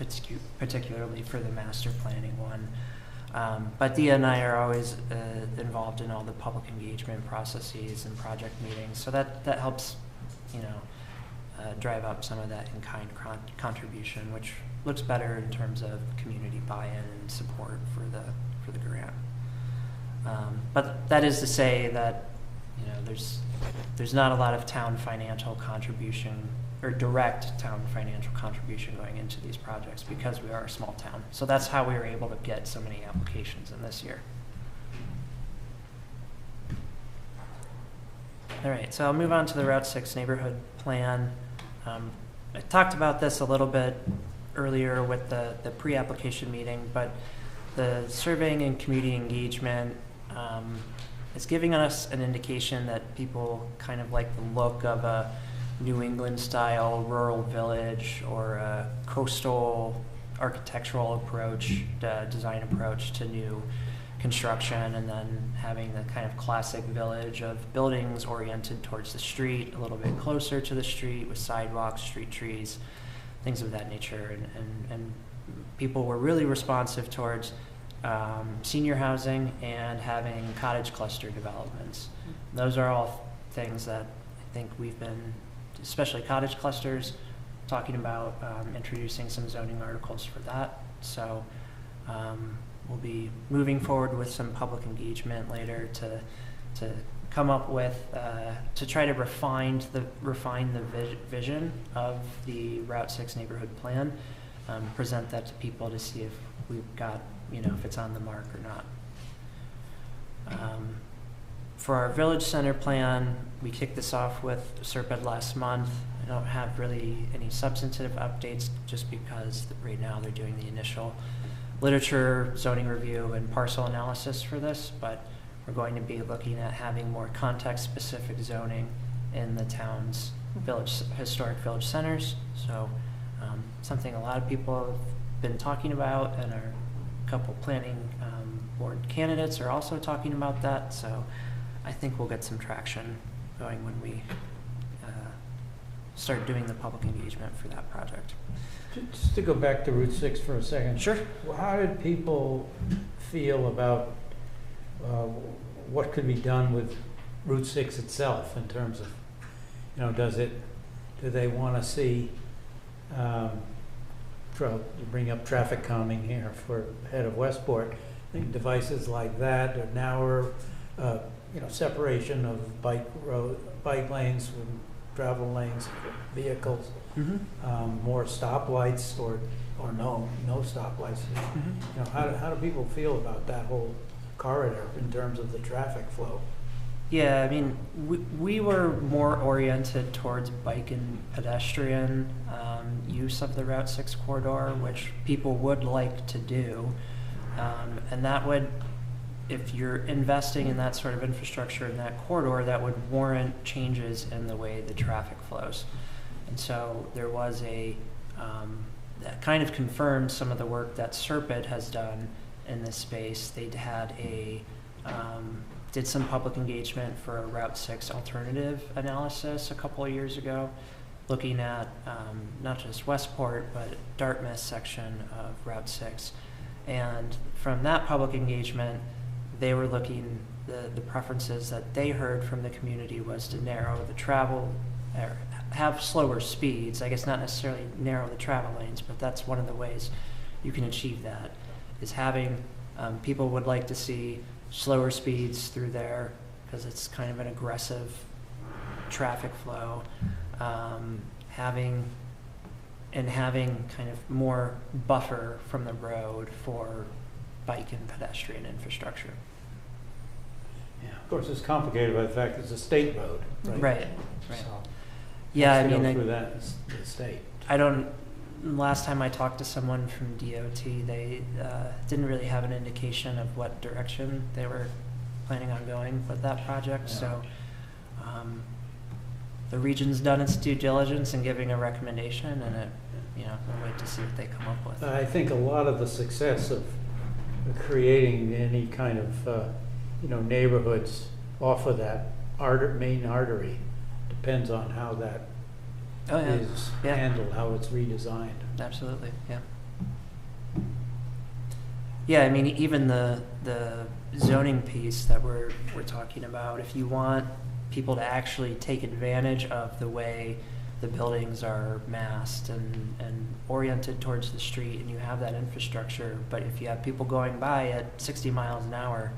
particularly for the master planning one. But Dia and I are always involved in all the public engagement processes and project meetings, so that helps, drive up some of that in-kind contribution, which looks better in terms of community buy-in and support for the grant. But that is to say that there's not a lot of town financial contribution or direct town financial contribution going into these projects because we are a small town. So that's how we were able to get so many applications in this year. All right, so I'll move on to the Route 6 neighborhood plan. I talked about this a little bit earlier with the pre-application meeting, but the surveying and community engagement it's giving us an indication that people kind of like the look of a New England style rural village or a coastal architectural approach, design approach to new construction, and then having the kind of classic village of buildings oriented towards the street, a little bit closer to the street with sidewalks, street trees, things of that nature. And people were really responsive towards senior housing and having cottage cluster developments. Those are all things that I think we've been, especially cottage clusters, talking about introducing some zoning articles for that. So we'll be moving forward with some public engagement later to come up with, to try to refine the vision of the Route 6 neighborhood plan, present that to people to see if we've got, if it's on the mark or not. For our village center plan, we kicked this off with Serpent last month. I don't have really any substantive updates just because right now they're doing the initial literature, zoning review, and parcel analysis for this, but we're going to be looking at having more context-specific zoning in the town's historic village centers. So something a lot of people have been talking about, and our couple planning board candidates are also talking about that. So I think we'll get some traction going when we start doing the public engagement for that project. Just to go back to Route 6 for a second. Sure. How did people feel about what could be done with Route 6 itself in terms of, do they want to see, you bring up traffic calming here for head of Westport, I think devices like that, or narrower, separation of bike lanes from travel lanes, vehicles, more stoplights or no stoplights. How do people feel about that whole corridor in terms of the traffic flow? Yeah, I mean, we were more oriented towards bike and pedestrian use of the Route 6 corridor, which people would like to do. And that would, if you're investing in that sort of infrastructure in that corridor, that would warrant changes in the way the traffic flows. And so there was that kind of confirmed some of the work that Serpent has done in this space. They'd had did some public engagement for a Route 6 alternative analysis a couple of years ago, looking at not just Westport, but Dartmouth section of Route 6. And from that public engagement, they were looking, the preferences that they heard from the community was to narrow the travel, or have slower speeds. I guess not necessarily narrow the travel lanes, but that's one of the ways you can achieve that, is having, people would like to see slower speeds through there because it's kind of an aggressive traffic flow. Having kind of more buffer from the road for bike and pedestrian infrastructure. Yeah, of course, it's complicated by the fact it's a state road, right? Right. So Yeah, I has to mean, go through that the state. last time I talked to someone from DOT, they didn't really have an indication of what direction they were planning on going with that project. Yeah. So the region's done its due diligence in giving a recommendation, and we'll wait to see what they come up with. I think a lot of the success of creating any kind of neighborhoods off of that main artery depends on how that is handled, how it's redesigned. Absolutely, yeah. Yeah, I mean, even the zoning piece that we're talking about, if you want people to actually take advantage of the way the buildings are massed and oriented towards the street, and you have that infrastructure, but if you have people going by at 60 miles an hour,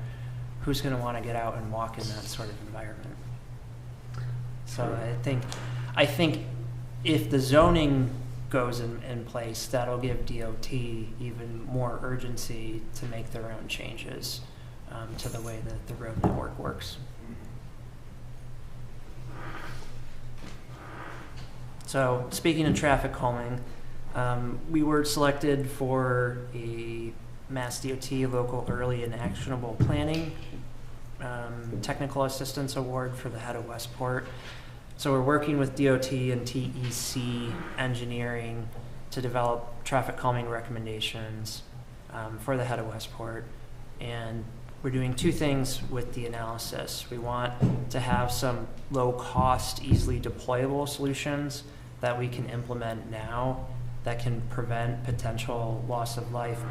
who's going to want to get out and walk in that sort of environment? So I think if the zoning goes in place, that'll give DOT even more urgency to make their own changes to the way that the road network works. So speaking of traffic calming, we were selected for a Mass DOT local early and actionable planning technical assistance award for the head of Westport. So we're working with DOT and TEC engineering to develop traffic calming recommendations for the head of Westport. And we're doing two things with the analysis. We want to have some low-cost, easily deployable solutions that we can implement now that can prevent potential loss of life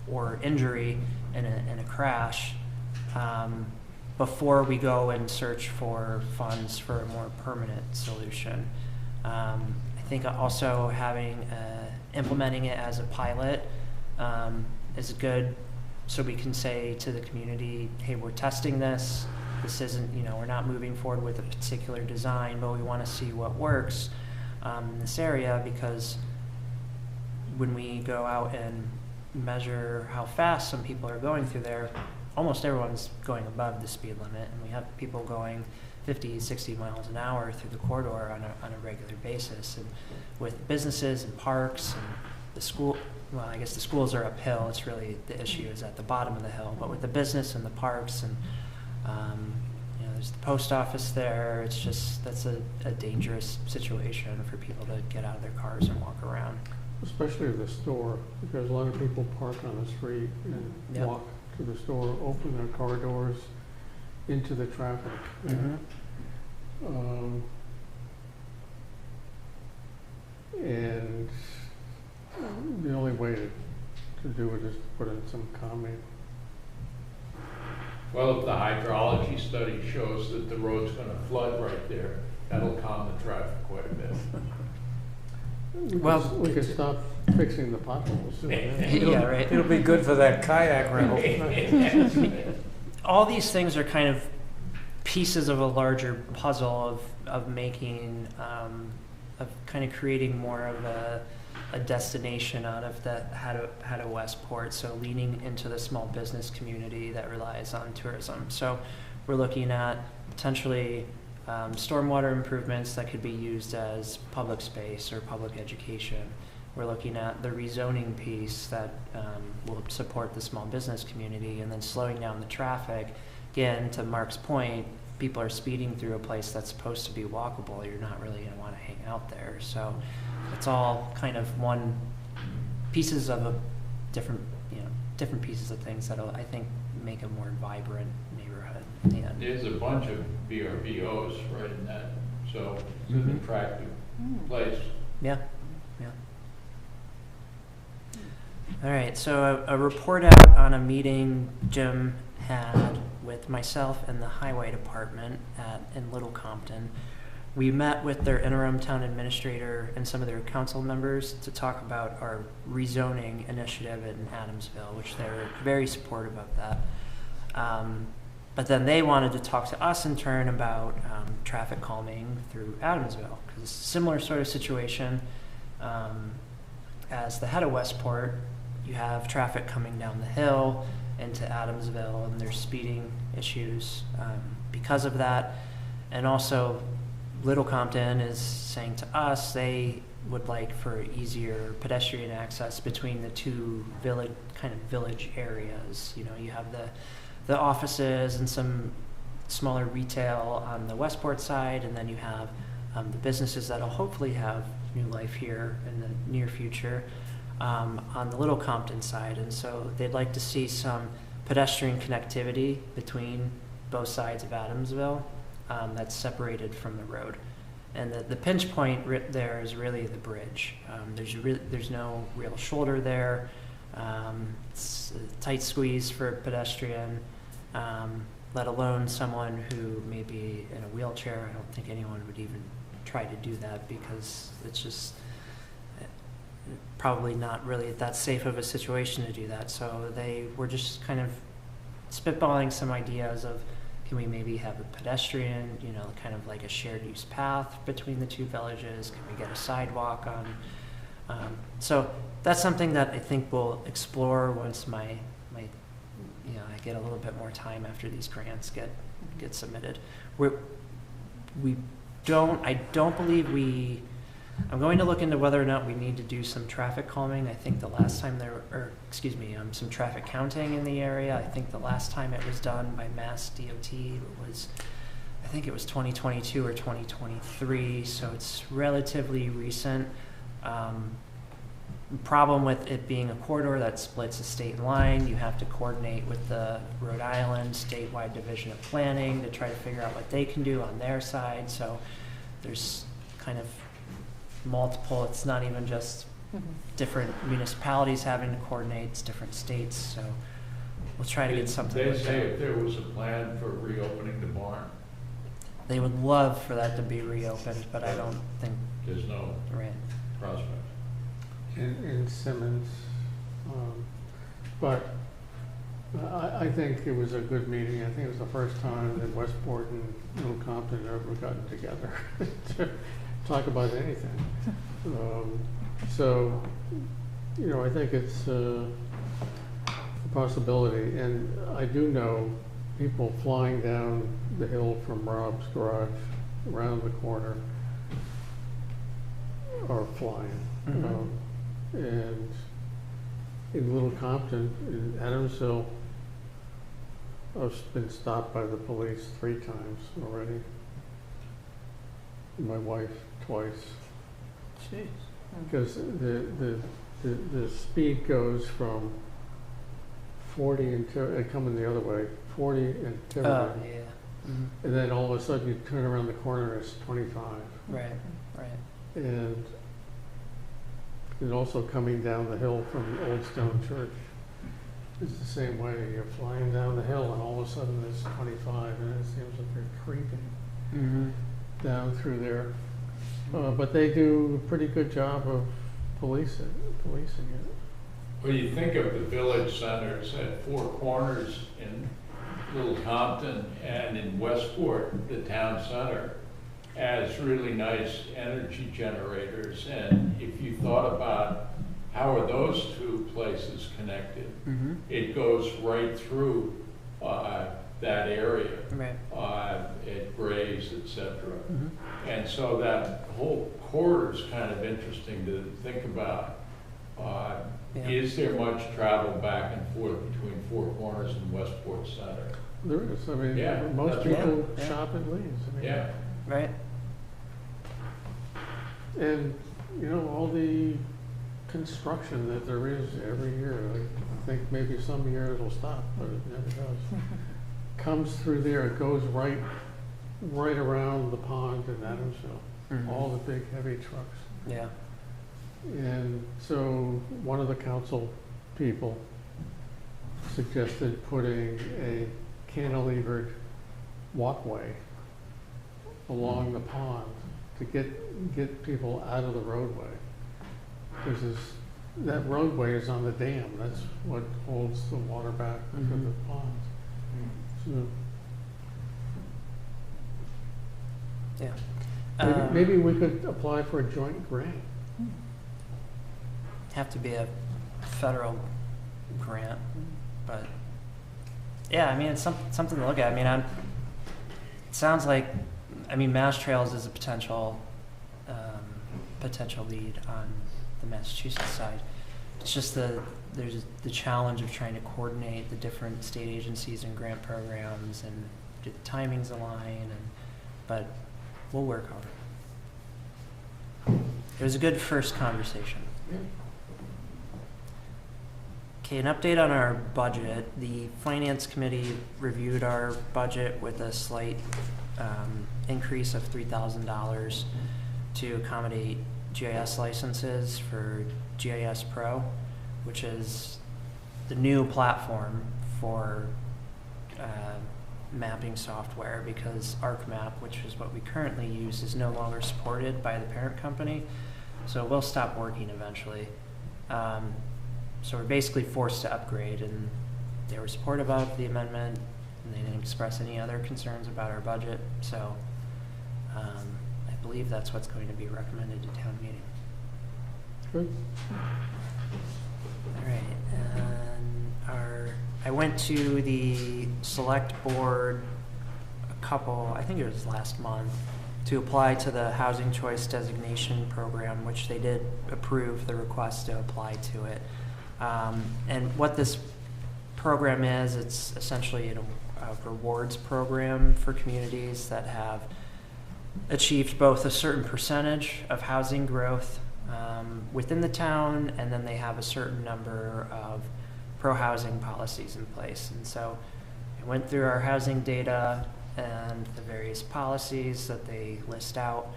or injury in a crash before we go and search for funds for a more permanent solution. I think also implementing it as a pilot is good, so we can say to the community, hey, we're testing this. This isn't, we're not moving forward with a particular design, but we want to see what works in this area, because when we go out and measure how fast some people are going through there, almost everyone's going above the speed limit, and we have people going 50, 60 miles an hour through the corridor on a regular basis. And with businesses and parks and the school, well, I guess the schools are uphill. It's really, the issue is at the bottom of the hill. But with the business and the parks and, there's the post office there, it's just, that's a dangerous situation for people to get out of their cars and walk around. Especially the store, because a lot of people park on the street and Yep. walk to the store, open their car doors into the traffic. Mm-hmm. And the only way to do it is to put in some calming. Well, if the hydrology study shows that the road's gonna flood right there, that'll calm the traffic quite a bit. We could stop fixing the potholes. Yeah, right. It'll be good for that kayak rental. All these things are kind of pieces of a larger puzzle of making, of kind of creating more of a destination out of the how to Westport. So leaning into the small business community that relies on tourism. So we're looking at potentially stormwater improvements that could be used as public space or public education. We're looking at the rezoning piece that will support the small business community, and then slowing down the traffic. Again, to Mark's point, people are speeding through a place that's supposed to be walkable. You're not really going to want to hang out there. So it's all kind of pieces of a different pieces of things that'll, I think, make a more vibrant neighborhood in the end. There's a bunch of VRBOs right in that, so it's an attractive place. Yeah, yeah. All right, so a report out on a meeting Jim had with myself and the highway department in Little Compton. We met with their interim town administrator and some of their council members to talk about our rezoning initiative in Adamsville, which they're very supportive of that. But then they wanted to talk to us in turn about traffic calming through Adamsville, because it's a similar sort of situation as the head of Westport. You have traffic coming down the hill into Adamsville, and there's speeding issues because of that. And also, Little Compton is saying to us they would like for easier pedestrian access between the two village areas. You have the offices and some smaller retail on the Westport side, and then you have the businesses that'll hopefully have new life here in the near future on the Little Compton side. And so they'd like to see some pedestrian connectivity between both sides of Adamsville that's separated from the road. And the pinch point there is really the bridge. There's no real shoulder there. It's a tight squeeze for a pedestrian, let alone someone who may be in a wheelchair. I don't think anyone would even try to do that, because it's just probably not really that safe of a situation to do that. So they were just kind of spitballing some ideas of, can we maybe have a pedestrian, kind of like a shared use path between the two villages? Can we get a sidewalk on? So that's something that I think we'll explore once I get a little bit more time after these grants get submitted. I don't believe we I'm going to look into whether or not we need to do some traffic calming. I think the last time some traffic counting in the area. I think the last time it was done by Mass DOT was, I think it was 2022 or 2023, so it's relatively recent. Problem with it being a corridor that splits a state line, you have to coordinate with the Rhode Island Statewide Division of Planning to try to figure out what they can do on their side. So there's kind of multiple, it's not even just different municipalities having to coordinate, it's different states. So we'll try to get something. They like say that. if there was a plan for reopening the barn, They would love for that to be reopened, but I don't think, there's no right. prospect. in Simmons. But I think it was a good meeting. I think it was the first time that Westport and Little Compton have ever gotten together to talk about anything. So, you know, I think it's a possibility. And I do know people flying down the hill from Rob's garage around the corner are flying. And in Little Compton, in Adamsville, I've been stopped by the police 3 times already. My wife twice. Jeez. Because the speed goes from 40 and coming the other way, 40 and Oh, Tiverton, yeah. and then all of a sudden you turn around the corner and it's 25. Right. And also coming down the hill from Old Stone Church is the same way. You're flying down the hill and all of a sudden it's 25 and it seems like they're creeping down through there. But they do a pretty good job of policing it. Well, you think of the village centers at Four Corners in Little Compton and in Westport, the town center, as really nice energy generators. And if you thought about how are those two places connected, it goes right through that area, at Grays, etc. And so that whole corridor is kind of interesting to think about. Is there much travel back and forth between Four Corners and Westport Center? There is. I mean, Yeah, most that's people right. shop at Lee's. I mean, Yeah. Right. And, you know, all the construction that there is every year, I think maybe some year it'll stop, but it never does. Comes through there, it goes right around the pond in Adamsville, all the big heavy trucks. Yeah. And so one of the council people suggested putting a cantilevered walkway along the pond to get people out of the roadway. Because that roadway is on the dam. That's what holds the water back to the pond. So Yeah. maybe we could apply for a joint grant. Have to be a federal grant, but yeah, I mean, it's something to look at. I mean, it sounds like, I mean, Mass Trails is a potential lead on the Massachusetts side. It's just there's the challenge of trying to coordinate the different state agencies and grant programs and do the timings align, but we'll work on it. It was a good first conversation. Okay, an update on our budget. The Finance Committee reviewed our budget with a slight increase of $3,000 to accommodate GIS licenses for GIS Pro, which is the new platform for mapping software, because ArcMap, which is what we currently use, is no longer supported by the parent company, so we'll stop working eventually. So we're basically forced to upgrade, and they were supportive of the amendment, and they didn't express any other concerns about our budget, so I believe that's what's going to be recommended to town meeting. Good. All right, and I went to the select board I think it was last month, to apply to the Housing Choice Designation Program, which they did approve the request to apply to it. And what this program is, it's essentially a rewards program for communities that have achieved both a certain percentage of housing growth within the town, and then they have a certain number of pro-housing policies in place. And so I went through our housing data and the various policies that they list out,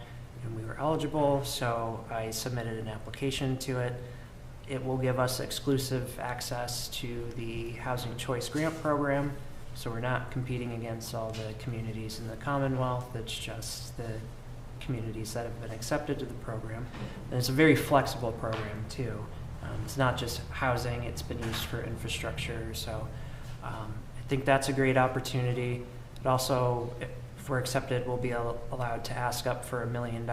and we were eligible, so I submitted an application to it. It will give us exclusive access to the Housing Choice Grant Program, so we're not competing against all the communities in the Commonwealth. It's just the communities that have been accepted to the program. And it's a very flexible program too. It's not just housing, it's been used for infrastructure. So I think that's a great opportunity. It also, if we're accepted, we'll be allowed to ask up for $1 million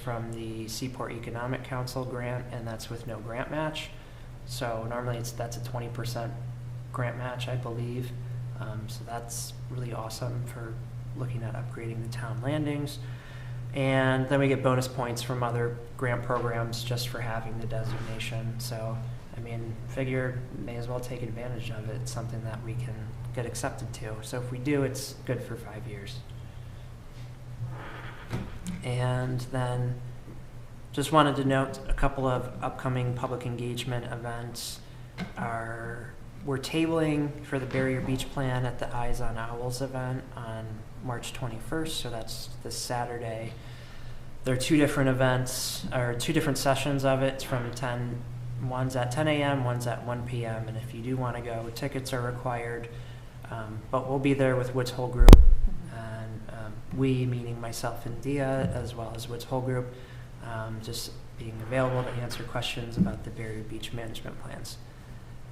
from the Seaport Economic Council grant, and that's with no grant match. So normally that's a 20% grant match, I believe. So that's really awesome for looking at upgrading the town landings. And then we get bonus points from other grant programs just for having the designation. So, I mean, figure may as well take advantage of it. It's something that we can get accepted to. So if we do, it's good for 5 years. And then just wanted to note a couple of upcoming public engagement events. We're tabling for the Barrier Beach Plan at the Eyes on Owls event on March 21st, so that's this Saturday. There are two different events, or two different sessions of it. It's from one's at 10 a.m., one's at 1 p.m., and if you do want to go, tickets are required. But we'll be there with Woods Hole Group, and we, meaning myself and Dia, as well as Woods Hole Group, just being available to answer questions about the Barrier Beach management plans.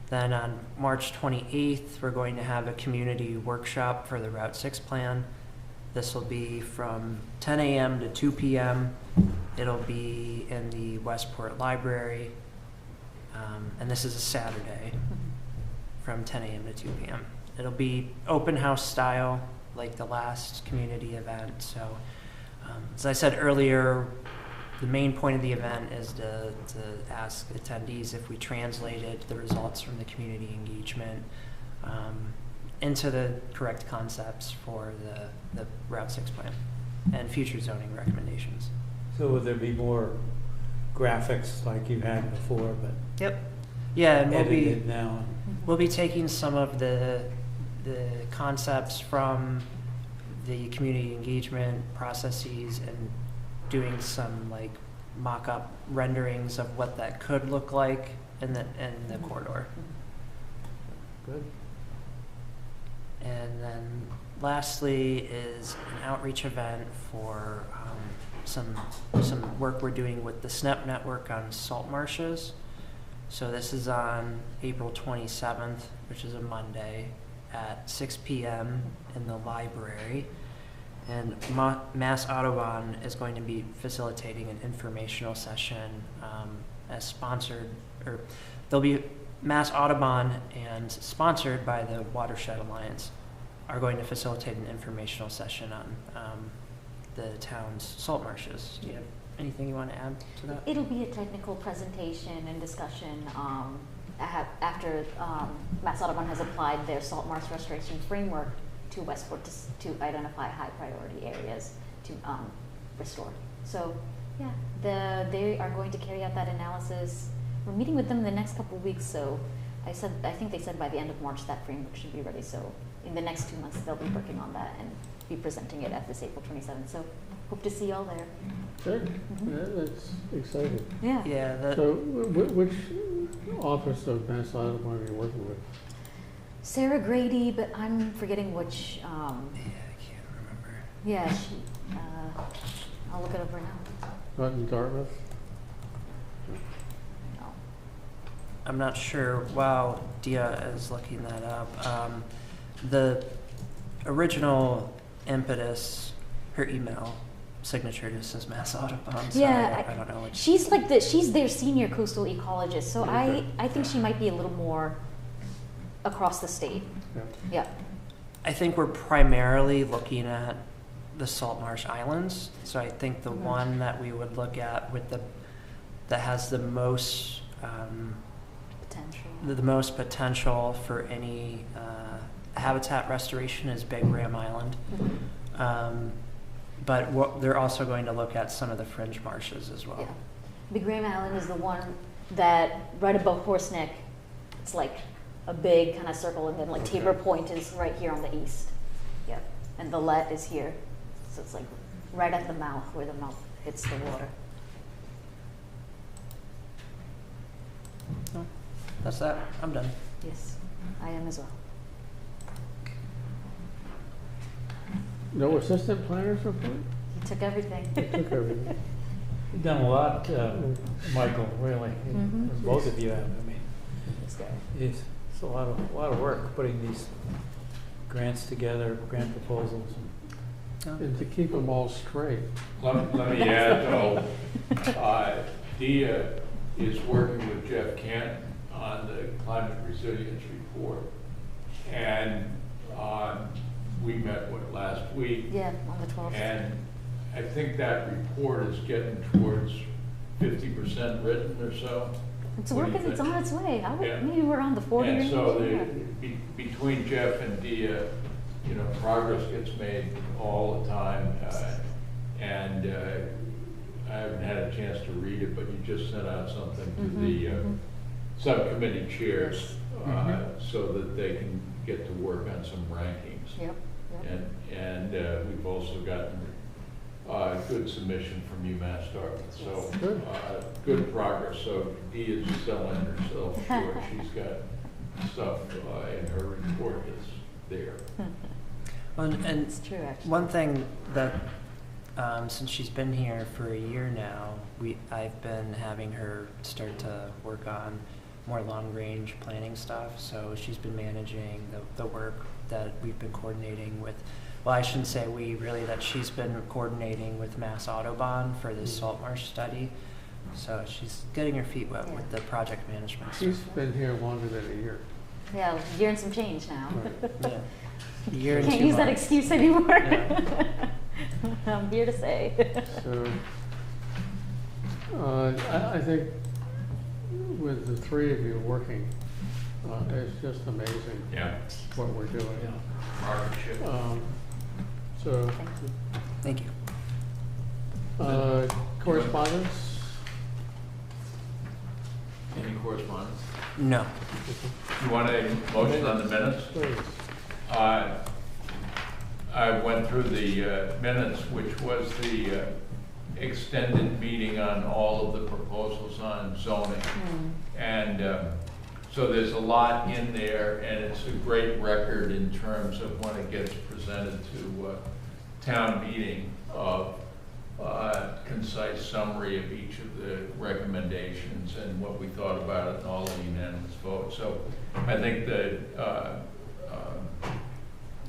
Then on March 28th, we're going to have a community workshop for the Route 6 plan. This will be from 10 a.m. to 2 p.m. It'll be in the Westport Library, and this is a Saturday from 10 a.m. to 2 p.m. It'll be open house style, like the last community event. So, as I said earlier, the main point of the event is to ask attendees if we translated the results from the community engagement into the correct concepts for the Route 6 plan and future zoning recommendations. So would there be more graphics like you had before, but Yep. Yeah, and edited now? we'll be taking some of the concepts from the community engagement processes and doing some like mock-up renderings of what that could look like in the corridor. Good. And then lastly is an outreach event for some work we're doing with the SNEP network on salt marshes. So this is on April 27th, which is a Monday, at 6 p.m. in the library. And Mass Audubon is going to be facilitating an informational session as sponsored, or there'll be Mass Audubon and sponsored by the Watershed Alliance are going to facilitate an informational session on the town's salt marshes. Do you have anything you want to add to that? It'll be a technical presentation and discussion after Mass Audubon has applied their salt marsh restoration framework to Westport to identify high priority areas to restore. So yeah, they are going to carry out that analysis. We're meeting with them in the next couple of weeks, so I think they said by the end of March that framework should be ready. So in the next 2 months they'll be working on that and be presenting it at this April 27th. So hope to see y'all there. Sure. Mm-hmm. Yeah, that's exciting. Yeah. Yeah. So which office of Mass Audubon are you working with? Sarah Grady, but I'm forgetting which. Yeah, I can't remember. Yeah, I'll look it up right now. Not in Dartmouth? No. I'm not sure. While Dia is looking that up, the original impetus, her email signature just says Mass Audubon. So Yeah, I don't know which. She's their senior coastal ecologist, so I think she might be a little more across the state. Yeah. Yeah. I think we're primarily looking at the salt marsh islands. So I think the one that we would look at with that has the most Potential. the most potential for any habitat restoration is Big Ram Island. But they're also going to look at some of the fringe marshes as well. Yeah. Big Ram Island is the one that right above Horse Neck, it's like a big kind of circle, and then like Okay. Tabor Point is right here on the east. Yeah, and the Let is here, so it's like right at the mouth where the mouth hits the water. That's that. I'm done. Yes, I am as well. No assistant planners report? He took everything. He took everything. You've done a lot, Michael, really. Mhm. Both of you have. I mean, This guy. it's a lot of work putting these grants together, grant proposals. And to keep them all straight. Let me add, though, Dia is working with Jeff Kent on the climate resilience report. And we met, last week? Yeah, on the 12th. And I think that report is getting towards 50% written or so. It's What do you working, it's think? on its way. Yeah. Maybe we're on the 40 And range. so Yeah. between Jeff and Dia, progress gets made all the time. And I haven't had a chance to read it, but you just sent out something to the subcommittee chairs so that they can get to work on some rankings. Yep. And we've also gotten good submission from UMass Dartmouth, so Good. good progress. So Dee is selling herself short. She's got stuff in her report that's there. And It's true, actually. one thing that, since she's been here for a year now, I've been having her start to work on more long-range planning stuff. So she's been managing the work that we've been coordinating with. Well, I shouldn't say we, really, that she's been coordinating with Mass Autobahn for this salt marsh study. So she's getting her feet wet with the project management She's stuff. been here longer than a year. Yeah, year and some change now. Yeah. A year and Can't 2 use that months. excuse anymore. Yeah. I'm here to say. So, I think with the three of you working, it's just amazing Yeah, what we're doing. partnership. So, Thank you. correspondence? Any correspondence? No. You want a motion on the minutes? Please. I went through the minutes, which was the extended meeting on all of the proposals on zoning. And so there's a lot in there, and it's a great record in terms of when it gets presented to town meeting of concise summary of each of the recommendations and what we thought about it and all the unanimous votes. So I think that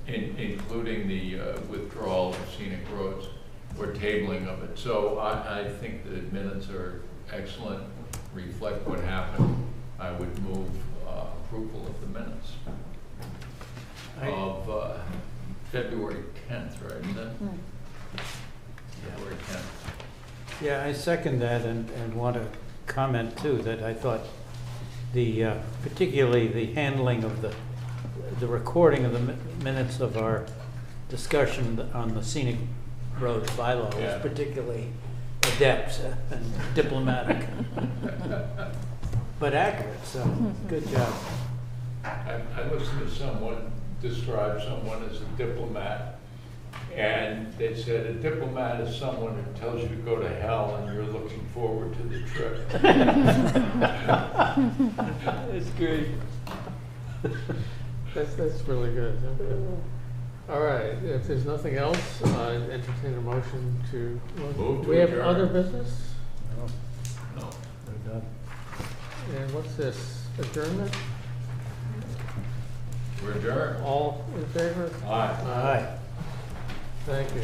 including the withdrawal of scenic roads or tabling of it. So I think the minutes are excellent, reflect what happened. I would move approval of the minutes of February 10th, right? Isn't it? February 10th. Yeah, I second that and want to comment too, that I thought particularly the handling of the recording of the minutes of our discussion on the scenic roads bylaw was Yeah. particularly adept and diplomatic, but accurate, so good job. I listened to someone describe someone as a diplomat, and they said a diplomat is someone who tells you to go to hell and you're looking forward to the trip. That's great. That's really good. All right, if there's nothing else, I entertain a motion to. Move to We have adjourn. other business? No. We're done. And what's this, adjournment? We're adjourned. All in favor? Aye. Aye. Thank you.